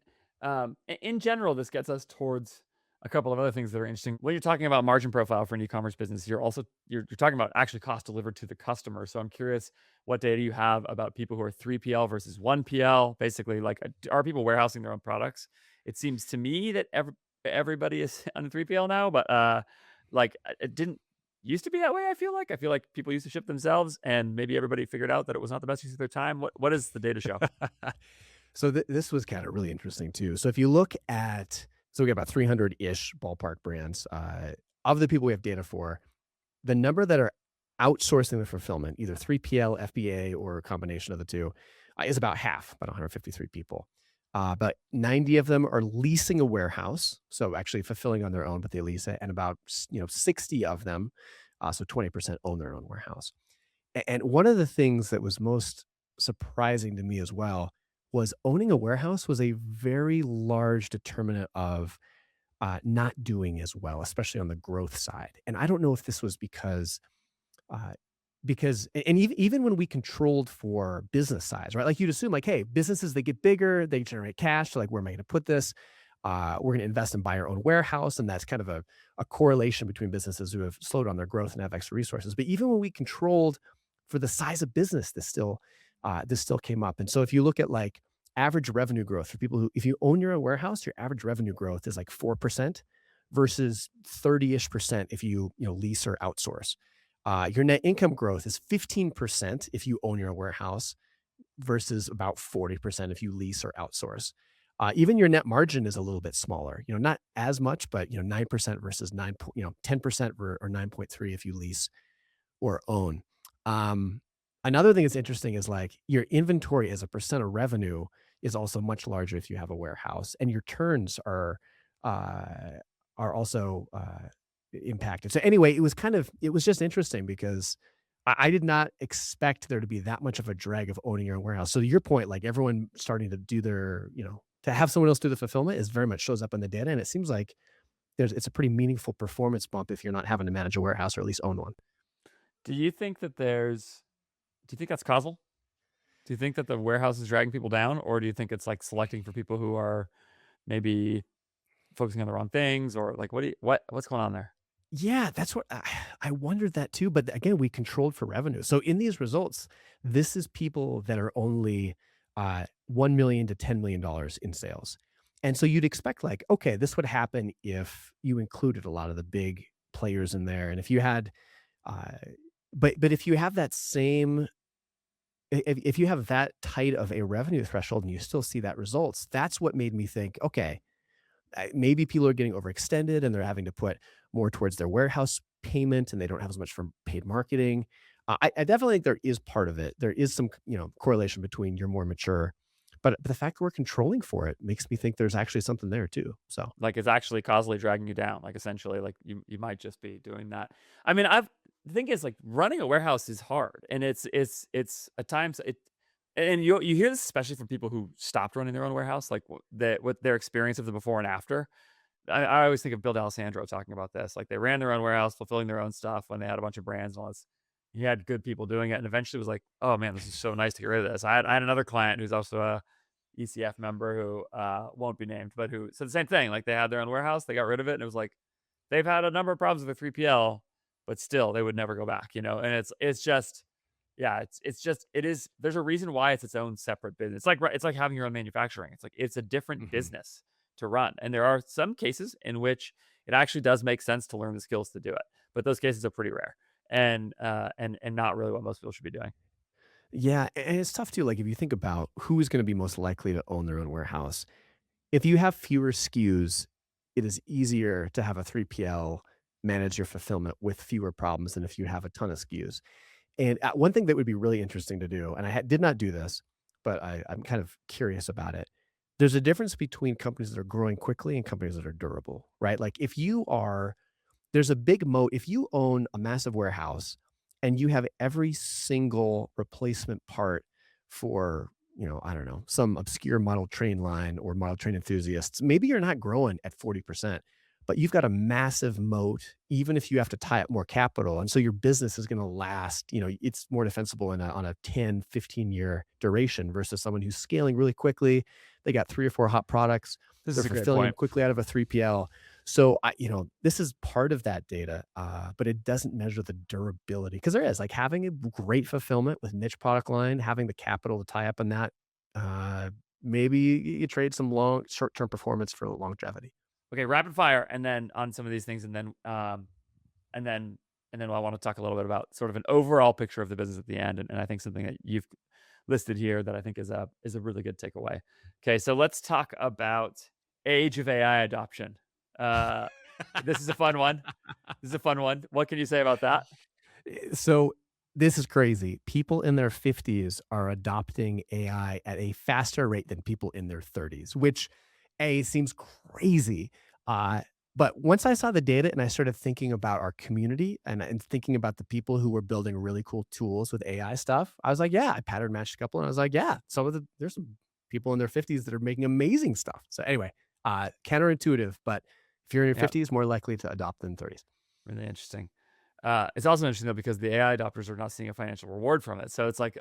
Speaker 1: general, this gets us towards a couple of other things that are interesting. When you're talking about margin profile for an e-commerce business, you're talking about actually cost delivered to the customer. So I'm curious what data you have about people who are 3PL versus 1PL. Basically, like, are people warehousing their own products? It seems to me that everybody is on 3PL now, but it didn't used to be that way. I feel like people used to ship themselves, and maybe everybody figured out that it was not the best use of their time. What does the data show?
Speaker 2: So this was kind of really interesting too. So if you look at, so we got about 300 ish ballpark brands of the people we have data for, the number that are outsourcing the fulfillment, either 3PL, FBA, or a combination of the two, is about half, about 153 people. But 90 of them are leasing a warehouse, so actually fulfilling on their own, but they lease it, and about 60 of them, so 20% own their own warehouse. And one of the things that was most surprising to me as well was owning a warehouse was a very large determinant of not doing as well, especially on the growth side. And I don't know if this was uh, because and even when we controlled for business size, right? Like you'd assume like, hey, businesses, they get bigger, they generate cash. So like, where am I going to put this? We're going to invest and buy our own warehouse. And that's kind of a correlation between businesses who have slowed down their growth and have extra resources. But even when we controlled for the size of business, this still came up. And so if you look at like average revenue growth for people who, if you own your own warehouse, your average revenue growth is like 4% versus 30-ish% if you lease or outsource. Your net income growth is 15% if you own your warehouse versus about 40% if you lease or outsource. Even your net margin is a little bit smaller, not as much, but 9% versus 10% or 9.3 if you lease or own. Um, Another thing that's interesting is like your inventory as a percent of revenue is also much larger if you have a warehouse, and your turns uh, are also impacted. So anyway, it was just interesting because I did not expect there to be that much of a drag of owning your own warehouse. So to your point, like everyone starting to do to have someone else do the fulfillment is very much shows up in the data, and it seems like it's a pretty meaningful performance bump if you're not having to manage a warehouse or at least own one.
Speaker 1: Do you think that there's do you think that's causal? Do you think that the warehouse is dragging people down, or do you think it's like selecting for people who are maybe focusing on the wrong things, or like what's going on there?
Speaker 2: Yeah, that's what I wondered that too. But again, we controlled for revenue. So in these results, this is people that are only 1 million to $10 million in sales. And so you'd expect like, okay, this would happen if you included a lot of the big players in there. And if you had, uh, but if you have that same, if you have that tight of a revenue threshold and you still see that results, that's what made me think, okay, maybe people are getting overextended and they're having to put more towards their warehouse payment and they don't have as much from paid marketing. I definitely think there is part of it. There is some, correlation between you're more mature, but the fact that we're controlling for it makes me think there's actually something there too. So
Speaker 1: Like it's actually causally dragging you down. Like essentially, like you might just be doing that. I mean, I've the thing is like running a warehouse is hard, and it's at times it. And you hear this especially from people who stopped running their own warehouse, like what their experience of the before and after. I always think of Bill D'Alessandro talking about this. Like they ran their own warehouse, fulfilling their own stuff when they had a bunch of brands and all this. He had good people doing it, and eventually was like, "Oh man, this is so nice to get rid of this." I had another client who's also a ECF member who won't be named, but who said the same thing. Like they had their own warehouse, they got rid of it, and it was like they've had a number of problems with their 3PL, but still they would never go back. And it's just yeah, it's just it is. There's a reason why it's its own separate business. It's like having your own manufacturing. It's like it's a different
Speaker 2: mhm.
Speaker 1: business to run, and there are some cases in which it actually does make sense to learn the skills to do it, but those cases are pretty rare and not really what most people should be doing.
Speaker 2: Yeah, and it's tough too. Like if you think about who is going to be most likely to own their own warehouse, if you have fewer SKUs, it is easier to have a 3PL manage your fulfillment with fewer problems than if you have a ton of SKUs. And one thing that would be really interesting to do, and did not do this, but I'm kind of curious about it. There's a difference between companies that are growing quickly and companies that are durable, right? Like if you are there's a big moat. If you own a massive warehouse and you have every single replacement part for, I don't know, some obscure model train line or model train enthusiasts, maybe you're not growing at 40%, but you've got a massive moat, even if you have to tie up more capital. And so your business is going to last, it's more defensible on a 10, 15-year duration versus someone who's scaling really quickly. They got three or four hot products.
Speaker 1: This
Speaker 2: They're
Speaker 1: is a great
Speaker 2: fulfilling them
Speaker 1: point.
Speaker 2: quickly out of a 3PL. So this is part of that data, but it doesn't measure the durability because there is like having a great fulfillment with niche product line, having the capital to tie up in that. Uh, Maybe you trade some short-term performance for longevity.
Speaker 1: Okay, rapid fire, and then on some of these things, and then I want to talk a little bit about sort of an overall picture of the business at the end, and I think something that you've listed here that I think is a really good takeaway. Okay, so let's talk about age of AI adoption. Uh, this is a fun one. This is a fun one. What can you say about that?
Speaker 2: So this is crazy. People in their 50s are adopting AI at a faster rate than people in their 30s, which seems crazy. Uh, but once I saw the data and I started thinking about our community and thinking about the people who were building really cool tools with AI stuff, I was like, yeah, I pattern matched a couple and I was like, yeah, there's some people in their 50s that are making amazing stuff. So anyway, counterintuitive, but if you're in your
Speaker 1: Yep.
Speaker 2: 50s, more likely to adopt than 30s.
Speaker 1: Really interesting. It's also interesting though because the AI adopters are not seeing a financial reward from it. So it's like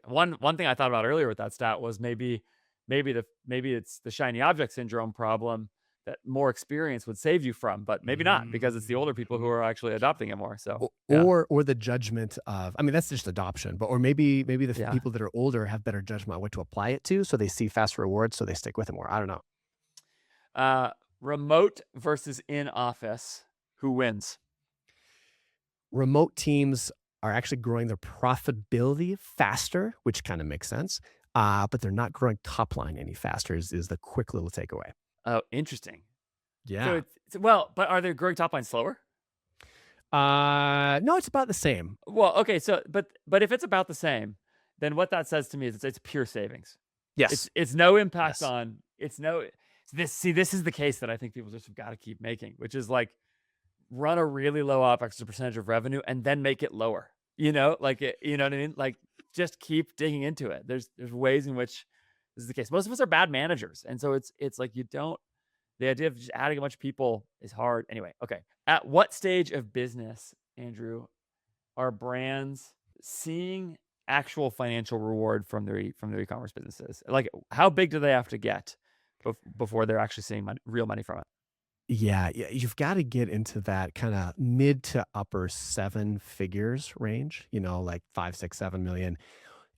Speaker 1: one thing I thought about earlier with that stat was maybe it's the shiny object syndrome problem that more experience would save you from, but maybe not because it's the older people who
Speaker 2: Mhm.
Speaker 1: are actually adopting it more. So
Speaker 2: Or
Speaker 1: yeah,
Speaker 2: or the judgment of, I mean, that's just adoption, but or maybe the
Speaker 1: yeah.
Speaker 2: people that are older have better judgment on what to apply it to, so they see fast rewards, so they stick with it more. I don't know.
Speaker 1: Uh, Remote versus in office, who wins?
Speaker 2: Remote teams are actually growing their profitability faster, which kinda makes sense, but they're not growing top line any faster is the quick little takeaway.
Speaker 1: Oh, interesting. So
Speaker 2: Yeah.
Speaker 1: well, but are they growing top line slower?
Speaker 2: No, it's about the same.
Speaker 1: Well, okay, so but if it's about the same, then what that says to me is it's pure savings.
Speaker 2: Yes.
Speaker 1: It's no impact
Speaker 2: Yes.
Speaker 1: on it's no this is the case that I think people just have got to keep making, which is like run a really low OpEx as a percentage of revenue and then make it lower. You know what I mean? Like just keep digging into it. There's ways in which this is the case. Most of us are bad managers, and so it's like you don't. The idea of just adding a bunch of people is hard. Anyway, okay. At what stage of business, Andrew, are brands seeing actual financial reward from their e-commerce businesses? Like, how big do they have to get before they're actually seeing real money from it?
Speaker 2: Yeah, yeah, you've gotta get into that kinda mid to upper 7 figures range, like 5, 6, 7 million.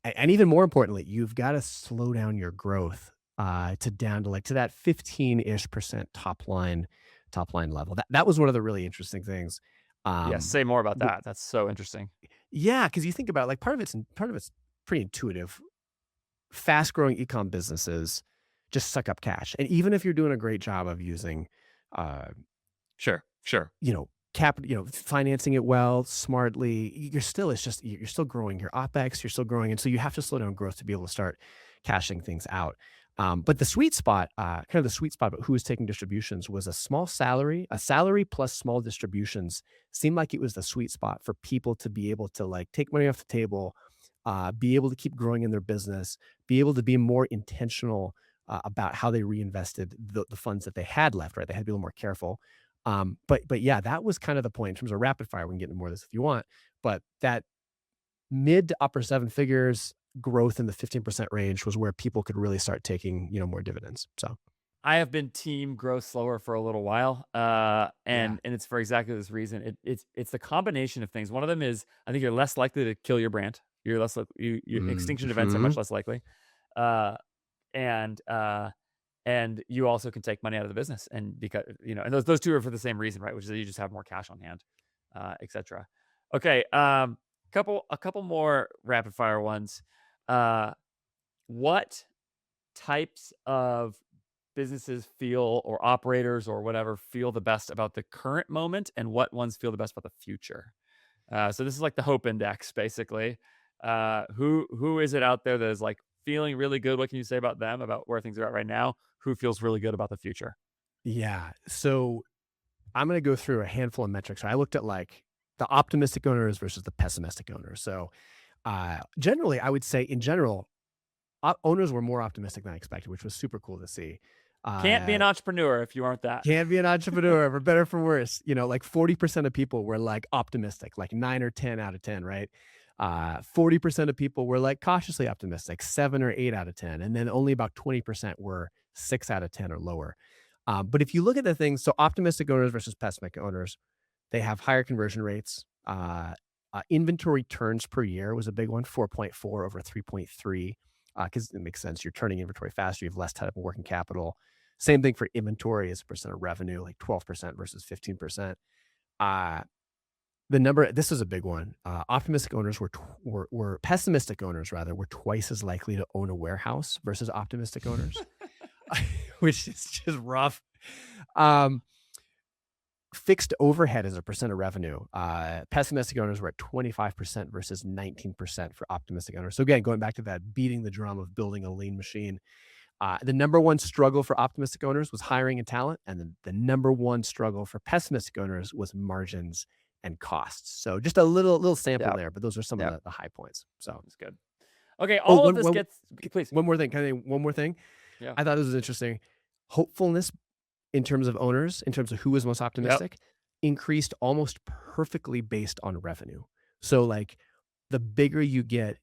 Speaker 2: And even more importantly, you've gotta slow down your growth, to down to, like, to that 15-ish% top line level. That was one of the really interesting things.
Speaker 1: Yes,
Speaker 2: Um,
Speaker 1: say more about
Speaker 2: w
Speaker 1: that. That's so interesting.
Speaker 2: Yeah, because you think about, like, part of it's pretty intuitive. Fast-growing e-com businesses just suck up cash, and even if you're doing a great job of using, uh
Speaker 1: Sure, sure.
Speaker 2: financing it well, smartly, you're still it's just you're still growing your OpEx, you're still growing, and so you have to slow down growth to be able to start cashing things out. But the sweet spot, kind of the sweet spot about who was taking distributions was a salary plus small distributions seemed like it was the sweet spot for people to be able to like take money off the table, be able to keep growing in their business, be able to be more intentional about how they reinvested the funds that they had left, right? They had to be a little more careful. But yeah, that was kind of the point in terms of rapid fire. We can get into more of this if you want, but that mid to upper seven figures growth in the 15% range was where people could really start taking, more dividends. So
Speaker 1: I have been team grow slower for a little while,
Speaker 2: yeah.
Speaker 1: and it's for exactly this reason. It's the combination of things. One of them is I think you're less likely to kill your brand. You're less you extinction events are much
Speaker 2: Mhm.
Speaker 1: less likely, uh, and you also can take money out of the business, and because and those two are for the same reason, right? Which is that you just have more cash on hand, etc. Okay, a couple more rapid fire ones. Uh, what types of businesses feel or operators or whatever feel the best about the current moment and what ones feel the best about the future? So this is like the hope index, basically. Who is it out there that is like feeling really good? What can you say about them, about where things are at right now? Who feels really good about the future?
Speaker 2: Yeah. So I'm going to go through a handful of metrics. I looked at like the optimistic owners versus the pessimistic owners. So generally, I would say in general, owners were more optimistic than I expected, which was super cool to see.
Speaker 1: Can't be an
Speaker 2: Uh,
Speaker 1: entrepreneur if you aren't that.
Speaker 2: Can be an entrepreneur, for better for worse. Like 40% of people were like optimistic, like 9 or 10 out of 10, right? 40% of people were like cautiously optimistic, 7 or 8 out of 10. And then only about 20% were 6 out of 10 or lower. But if you look at the things, so optimistic owners versus pessimistic owners, they have higher conversion rates. Inventory turns per year was a big one, 4.4 over 3.3, because it makes sense. You're turning inventory faster. You have less tied up in working capital. Same thing for inventory as a percent of revenue, like 12% versus 15%. Uh, this is a big one. Optimistic owners were pessimistic owners rather were twice as likely to own a warehouse versus optimistic owners, which is just rough. Um, fixed overhead as a percent of revenue, pessimistic owners were at 25% versus 19% for optimistic owners. So again, going back to that beating the drum of building a lean machine, the number one struggle for optimistic owners was hiring and talent, and the number one struggle for pessimistic owners was margins and costs. So just a little sample
Speaker 1: Yeah.
Speaker 2: there, but those are some of
Speaker 1: Yeah.
Speaker 2: the high points. So,
Speaker 1: That's good. Okay.
Speaker 2: oh,
Speaker 1: All of this gets, please.
Speaker 2: one more thing. Can I one more thing?
Speaker 1: Yeah.
Speaker 2: I thought this was interesting. Hopefulness in terms of owners, in terms of who was most
Speaker 1: Yep.
Speaker 2: optimistic, increased almost perfectly based on revenue. So, like, the bigger you get,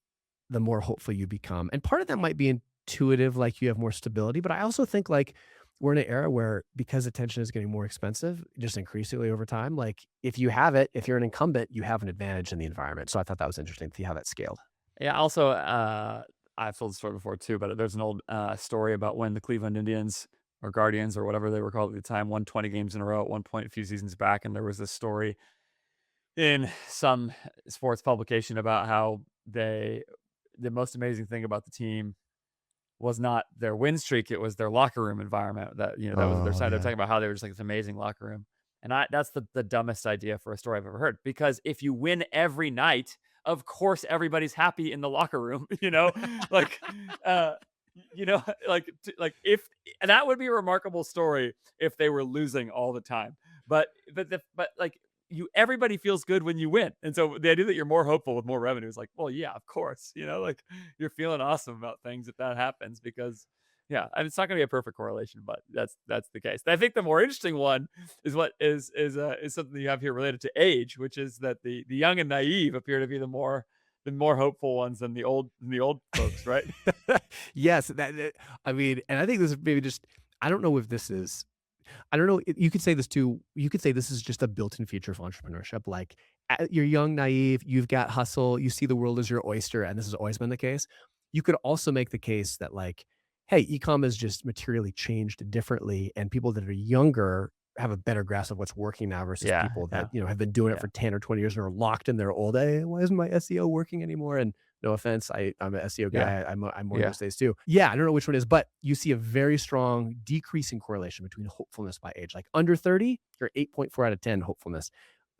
Speaker 2: the more hopeful you become. And part of that might be intuitive, like you have more stability. But I also think like we're in an era where because attention is getting more expensive, just increasingly over time, like if you have it, if you're an incumbent, you have an advantage in the environment. So I thought that was interesting to see how that scaled.
Speaker 1: Yeah. Also, I've told the story before too, but there's an old story about when the Cleveland Indians or Guardians or whatever they were called at the time won 20 games in a row at one point a few seasons back, and there was this story in some sports publication about how the most amazing thing about the team was not their win streak, it was their locker room environment. That, that was their
Speaker 2: Oh
Speaker 1: side. They're
Speaker 2: yeah.
Speaker 1: talking about how they were just like this amazing locker room. And that's the dumbest idea for a story I've ever heard. Because if you win every night, of course everybody's happy in the locker room, like uh like if and that would be a remarkable story if they were losing all the time. But like everybody feels good when you win. And so the idea that you're more hopeful with more revenue is like, well, yeah, of course, like you're feeling awesome about things if that happens because yeah, I mean, it's not going to be a perfect correlation, but that's the case. I think the more interesting one is what is something you have here related to age, which is that the young and naive appear to be the more hopeful ones than the old folks, right?
Speaker 2: Yes, I mean, and I think this is maybe just I don't know if this is I don't know. You could say this too. You could say this is just a built-in feature of entrepreneurship. Like you're young, naive, you've got hustle, you see the world as your oyster, and this has always been the case. You could also make the case that like, hey, ecom has just materially changed differently, and people that are younger have a better grasp of what's working now versus
Speaker 1: Yeah,
Speaker 2: people that
Speaker 1: yeah,
Speaker 2: have been doing it
Speaker 1: yeah,
Speaker 2: for 10 or 20 years and are locked in their old. Hey, why isn't my SEO working anymore? And no offense, I'm an SEO
Speaker 1: yeah,
Speaker 2: guy. I'm more in
Speaker 1: yeah.
Speaker 2: those days too. Yeah, I don't know which one it is, but you see a very strong decreasing correlation between hopefulness by age. Like under 30, you're 8.4 out of 10 hopefulness.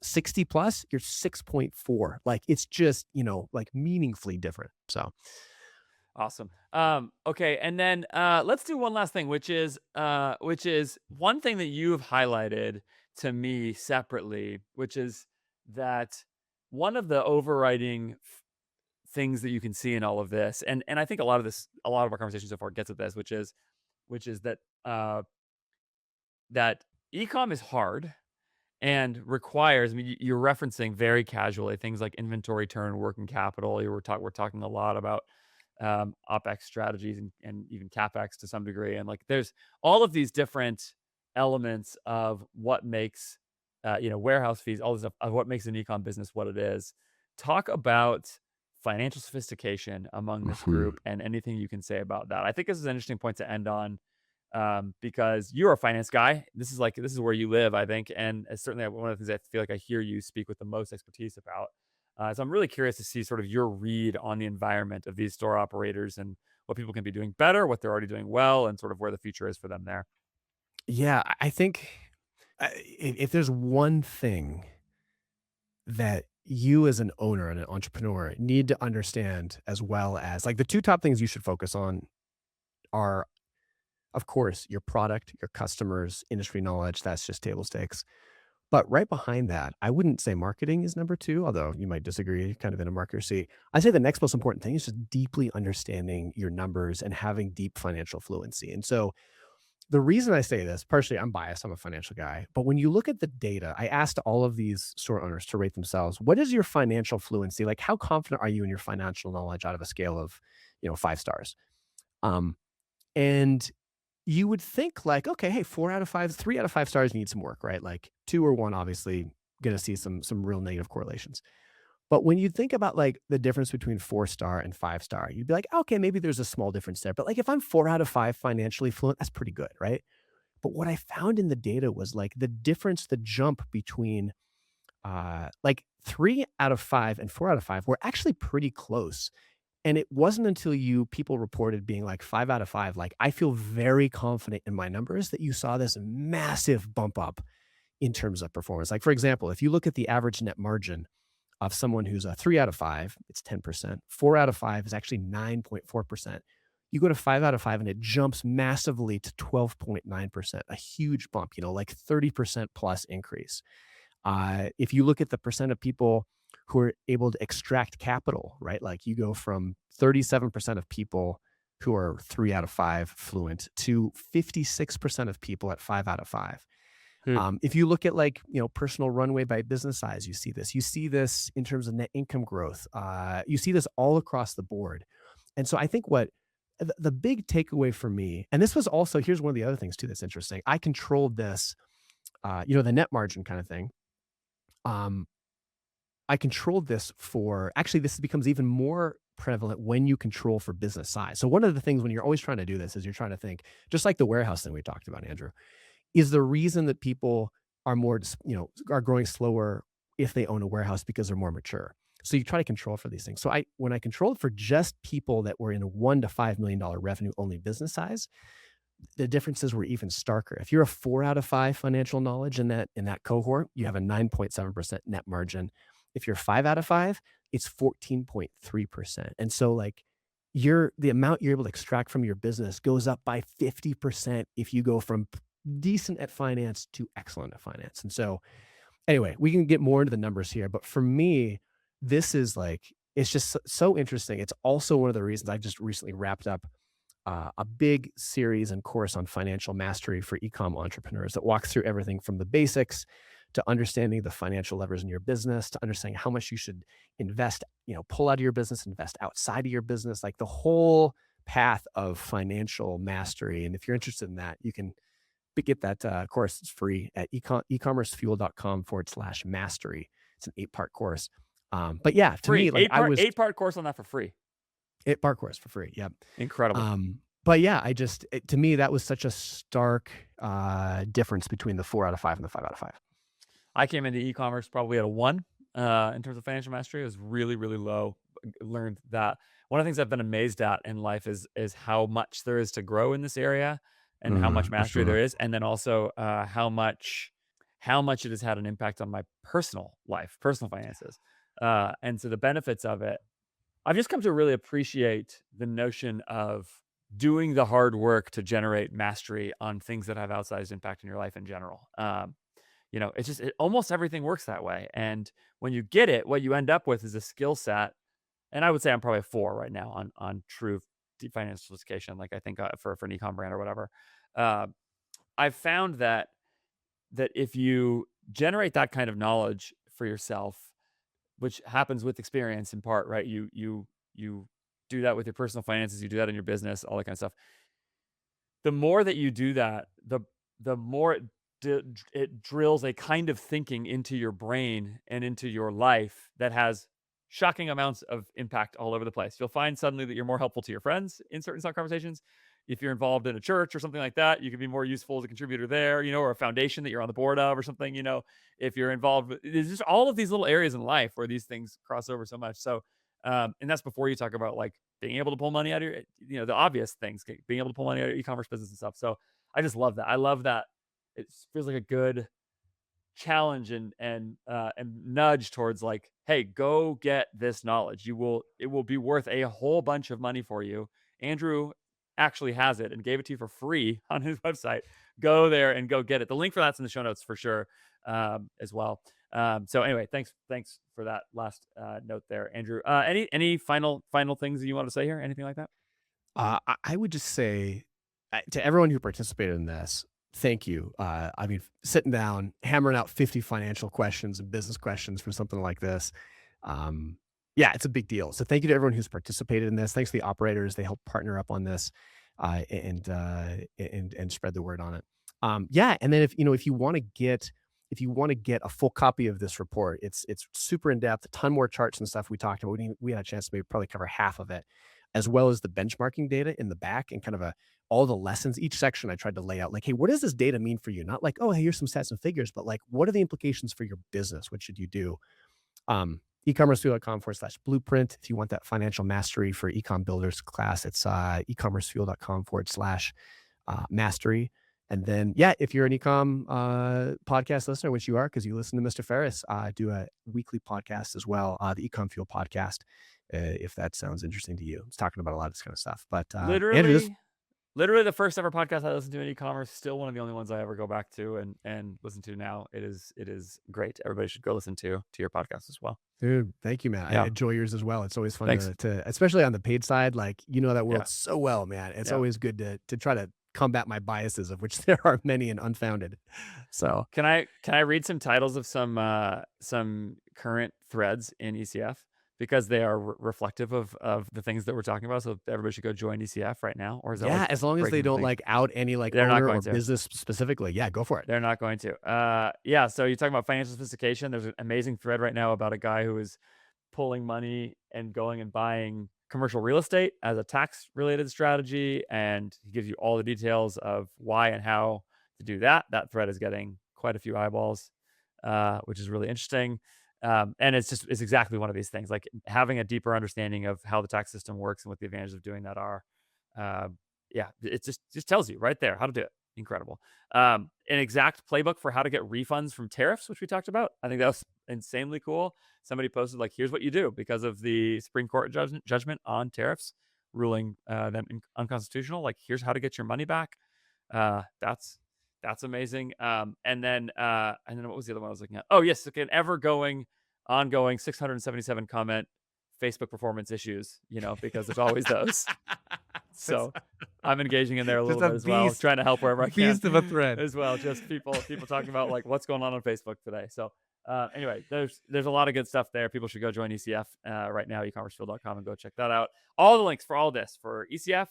Speaker 2: 60 plus, you're 6.4. Like it's just, like meaningfully different. So
Speaker 1: Awesome. Okay, and then let's do one last thing, which is one thing that you've highlighted to me separately, which is that one of the overriding things that you can see in all of this, and I think a lot of our conversation so far gets at this, which is that ecom is hard and requires. I mean, you're referencing very casually things like inventory turn, working capital. We're talking a lot about OpEx strategies and even CapEx to some degree. And like, there's all of these different elements of what makes, warehouse fees, all this stuff of what makes an ecom business what it is. Talk about financial sophistication among this
Speaker 2: mhm.
Speaker 1: group and anything you can say about that. I think this is an interesting point to end on because you're a finance guy. This is where you live, I think, and it's certainly one of the things I feel like I hear you speak with the most expertise about. So I'm really curious to see sort of your read on the environment of these store operators and what people can be doing better, what they're already doing well, and sort of where the future is for them there.
Speaker 2: Yeah, I think if there's one thing that you as an owner and an entrepreneur need to understand as well as like the two top things you should focus on are of course your product, your customers, industry knowledge, that's just table stakes. But right behind that, I wouldn't say marketing is number 2, although you might disagree kind of in a marketer seat. I say the next most important thing is just deeply understanding your numbers and having deep financial fluency. And so the reason I say this, partially I'm biased, I'm a financial guy, but when you look at the data, I asked all of these store owners to rate themselves. What is your financial fluency? Like how confident are you in your financial knowledge out of a scale of, 5 stars? Um, and you would think like, okay, hey, 4 out of 5, 3 out of 5 stars need some work, right? Like 2 or 1 obviously going to see some real negative correlations. But when you think about like the difference between 4-star and 5-star, you'd be like, okay, maybe there's a small difference there. But like if I'm 4 out of 5 financially fluent, that's pretty good, right? But what I found in the data was like the difference, the jump between like 3 out of 5 and 4 out of 5 were actually pretty close. And it wasn't until people reported being like 5 out of 5, like I feel very confident in my numbers that you saw this massive bump up in terms of performance. Like, for example, if you look at the average net margin of someone who's a 3 out of 5, it's 10%. 4 out of 5 is actually 9.4%. You go to 5 out of 5 and it jumps massively to 12.9%, a huge bump, like 30% plus increase. If you look at the percent of people who are able to extract capital, right? Like you go from 37% of people who are 3 out of 5 fluent to 56% of people at 5 out of 5.
Speaker 1: Hmm.
Speaker 2: If you look at personal runway by business size, you see this. You see this in terms of net income growth. You see this all across the board. And so I think what the big takeaway for me, and this was also, here's one of the other things too that's interesting. I controlled this, the net margin kind of thing. I controlled this for, actually, this becomes even more prevalent when you control for business size. So one of the things when you're always trying to do this is you're trying to think, just like the warehouse thing we talked about, Andrew, is the reason that people are are growing slower if they own a warehouse because they're more mature. So you try to control for these things. So when I controlled for just people that were in a $1 to $5 million revenue only business size, the differences were even starker. If you're a 4 out of 5 financial knowledge in that cohort, you have a 9.7% net margin. If you're 5 out of 5, it's 14.3%. And so the amount you're able to extract from your business goes up by 50% if you go from decent at finance to excellent at finance. And so anyway, we can get more into the numbers here, but for me, this is it's just so interesting. It's also one of the reasons I just recently wrapped up a big series and course on financial mastery for ecom entrepreneurs that walks through everything from the basics to understanding the financial levers in your business, to understanding how much you should invest, pull out of your business, invest outside of your business, like the whole path of financial mastery. And if you're interested in that, you can get that course. It's free at ecommercefuel.com/mastery. It's an 8-part course. But yeah, to
Speaker 1: Free.
Speaker 2: me,
Speaker 1: Eight-part course on that for free.
Speaker 2: 8-part course for free. Yep.
Speaker 1: Incredible.
Speaker 2: But yeah, to me, that was such a stark difference between the 4 out of 5 and the 5 out of 5.
Speaker 1: I came into e-commerce probably at a 1 in terms of financial mastery. It was really, really low. Learned that one of the things I've been amazed at in life is how much there is to grow in this area and how much mastery there is, and then also how much it has had an impact on my personal life, personal finances, and so the benefits of it. I've just come to really appreciate the notion of doing the hard work to generate mastery on things that have outsized impact in your life in general. It's just almost everything works that way. And when you get it, what you end up with is a skill set. And I would say I'm probably a 4 right now on true financial sophistication. Like I think for an e-com brand or whatever, I've found that if you generate that kind of knowledge for yourself, which happens with experience in part, right? You do that with your personal finances, you do that in your business, all that kind of stuff. The more that you do that, the more it drills a kind of thinking into your brain and into your life that has shocking amounts of impact all over the place. You'll find suddenly that you're more helpful to your friends in certain conversations. If you're involved in a church or something like that, you can be more useful as a contributor there, or a foundation that you're on the board of or something, if you're involved there's just all of these little areas in life where these things cross over so much. So, and that's before you talk about being able to pull money out of your, the obvious things, being able to pull money out of your e-commerce business and stuff. So I just love that. I love that. It feels like a good challenge and nudge towards hey, go get this knowledge. It will be worth a whole bunch of money for you. Andrew actually has it and gave it to you for free on his website. Go there and go get it. The link for that's in the show notes for sure, as well. So anyway, thanks for that last note there, Andrew. Any final things that you want to say here? Anything like that?
Speaker 2: I would just say to everyone who participated in this, thank you. I mean, sitting down, hammering out 50 financial questions and business questions for something like this. Yeah, it's a big deal. So thank you to everyone who's participated in this. Thanks to the operators. They help partner up on this and spread the word on it. Yeah. And then if you want to get a full copy of this report, it's super in depth, a ton more charts and stuff we talked about. We had a chance to maybe probably cover half of it, as well as the benchmarking data in the back and kind of all the lessons. Each section I tried to lay out hey, what does this data mean for you? Not oh, hey, here's some stats and figures, but what are the implications for your business? What should you do? ecommercefuel.com/blueprint. If you want that financial mastery for ecom builders class, it's ecommercefuel.com/mastery. And then, yeah, if you're an ecom podcast listener, which you are because you listen to Mr. Ferris, I do a weekly podcast as well, the Ecom Fuel podcast, if that sounds interesting to you. It's talking about a lot of this kind of stuff. But Andrew, this
Speaker 1: Literally the first ever podcast I listened to in e-commerce, still one of the only ones I ever go back to and listen to now. It is great. Everybody should go listen to your podcast as well.
Speaker 2: dude, thank you, man. I
Speaker 1: Yeah.
Speaker 2: enjoy yours as well. It's always fun
Speaker 1: Thanks.
Speaker 2: to, especially on the paid side, like you know that world
Speaker 1: Yeah.
Speaker 2: so well, man. It's
Speaker 1: Yeah.
Speaker 2: always good to try to combat my biases, of which there are many and unfounded. So
Speaker 1: Can I read some titles of some current threads in ECF because they are reflective of the things that we're talking about? So everybody should go join ECF right now, or is that
Speaker 2: yeah,
Speaker 1: like
Speaker 2: as long as they
Speaker 1: breaking the
Speaker 2: don't
Speaker 1: thing?
Speaker 2: like out any like
Speaker 1: They're not
Speaker 2: owner
Speaker 1: going
Speaker 2: or
Speaker 1: to.
Speaker 2: business specifically, yeah, go for it.
Speaker 1: They're not going to. Yeah. So you're talking about financial sophistication. There's an amazing thread right now about a guy who is pulling money and going and buying commercial real estate as a tax related strategy. And he gives you all the details of why and how to do that. That thread is getting quite a few eyeballs, which is really interesting. And it's exactly one of these things, like having a deeper understanding of how the tax system works and what the advantages of doing that are. Yeah, it just tells you right there how to do it. Incredible. An exact playbook for how to get refunds from tariffs, which we talked about. I think that was insanely cool. Somebody posted like, here's what you do because of the Supreme Court judgment on tariffs ruling them unconstitutional. Like, here's how to get your money back. That's amazing. And then what was the other one I was looking at? Oh yes, okay, an ongoing 677 comment Facebook performance issues, because there's always those. So I'm engaging in there a little bit as well, trying to help wherever I can.
Speaker 2: Beast of a thread
Speaker 1: as well. Just people talking about like what's going on Facebook today. So anyway, there's a lot of good stuff there. People should go join ECF right now, ecommercefuel.com, and go check that out. All the links for all this, for ECF,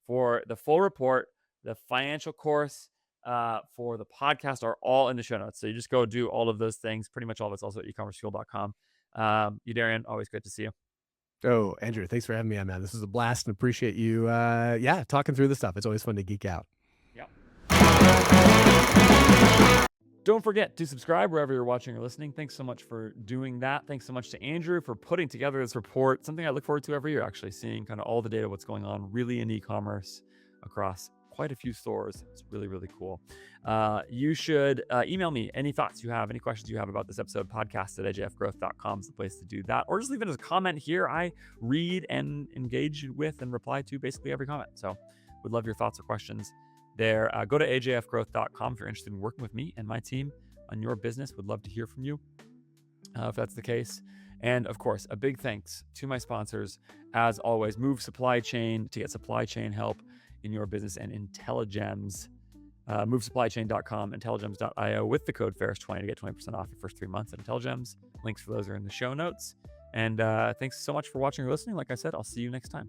Speaker 1: for the full report, the financial course, for the podcast, are all in the show notes. So you just go do all of those things. Pretty much all of it's also at ecommercefuel.com. Youderian, always good to see you.
Speaker 2: Oh, Andrew, thanks for having me on, man. This was a blast and appreciate you talking through this stuff. It's always fun to geek out.
Speaker 1: Yep. Don't forget to subscribe wherever you're watching or listening. Thanks so much for doing that. Thanks so much to Andrew for putting together this report. Something I look forward to every year, actually, seeing kind of all the data, what's going on really in e-commerce across quite a few stores. It's really, really cool. You should email me any thoughts you have, any questions you have about this episode. Podcast at ajfgrowth.com is the place to do that. Or just leave it as a comment here. I read and engage with and reply to basically every comment. So would love your thoughts or questions there. Go to ajfgrowth.com if you're interested in working with me and my team on your business. Would love to hear from you if that's the case. And of course, a big thanks to my sponsors. As always, Move Supply Chain to get supply chain help in your business, and INTELLIGEMS, movesupplychain.com, INTELLIGEMS.io with the code Ferris20 to get 20% off your first 3 months at INTELLIGEMS. Links for those are in the show notes. And thanks so much for watching or listening. Like I said, I'll see you next time.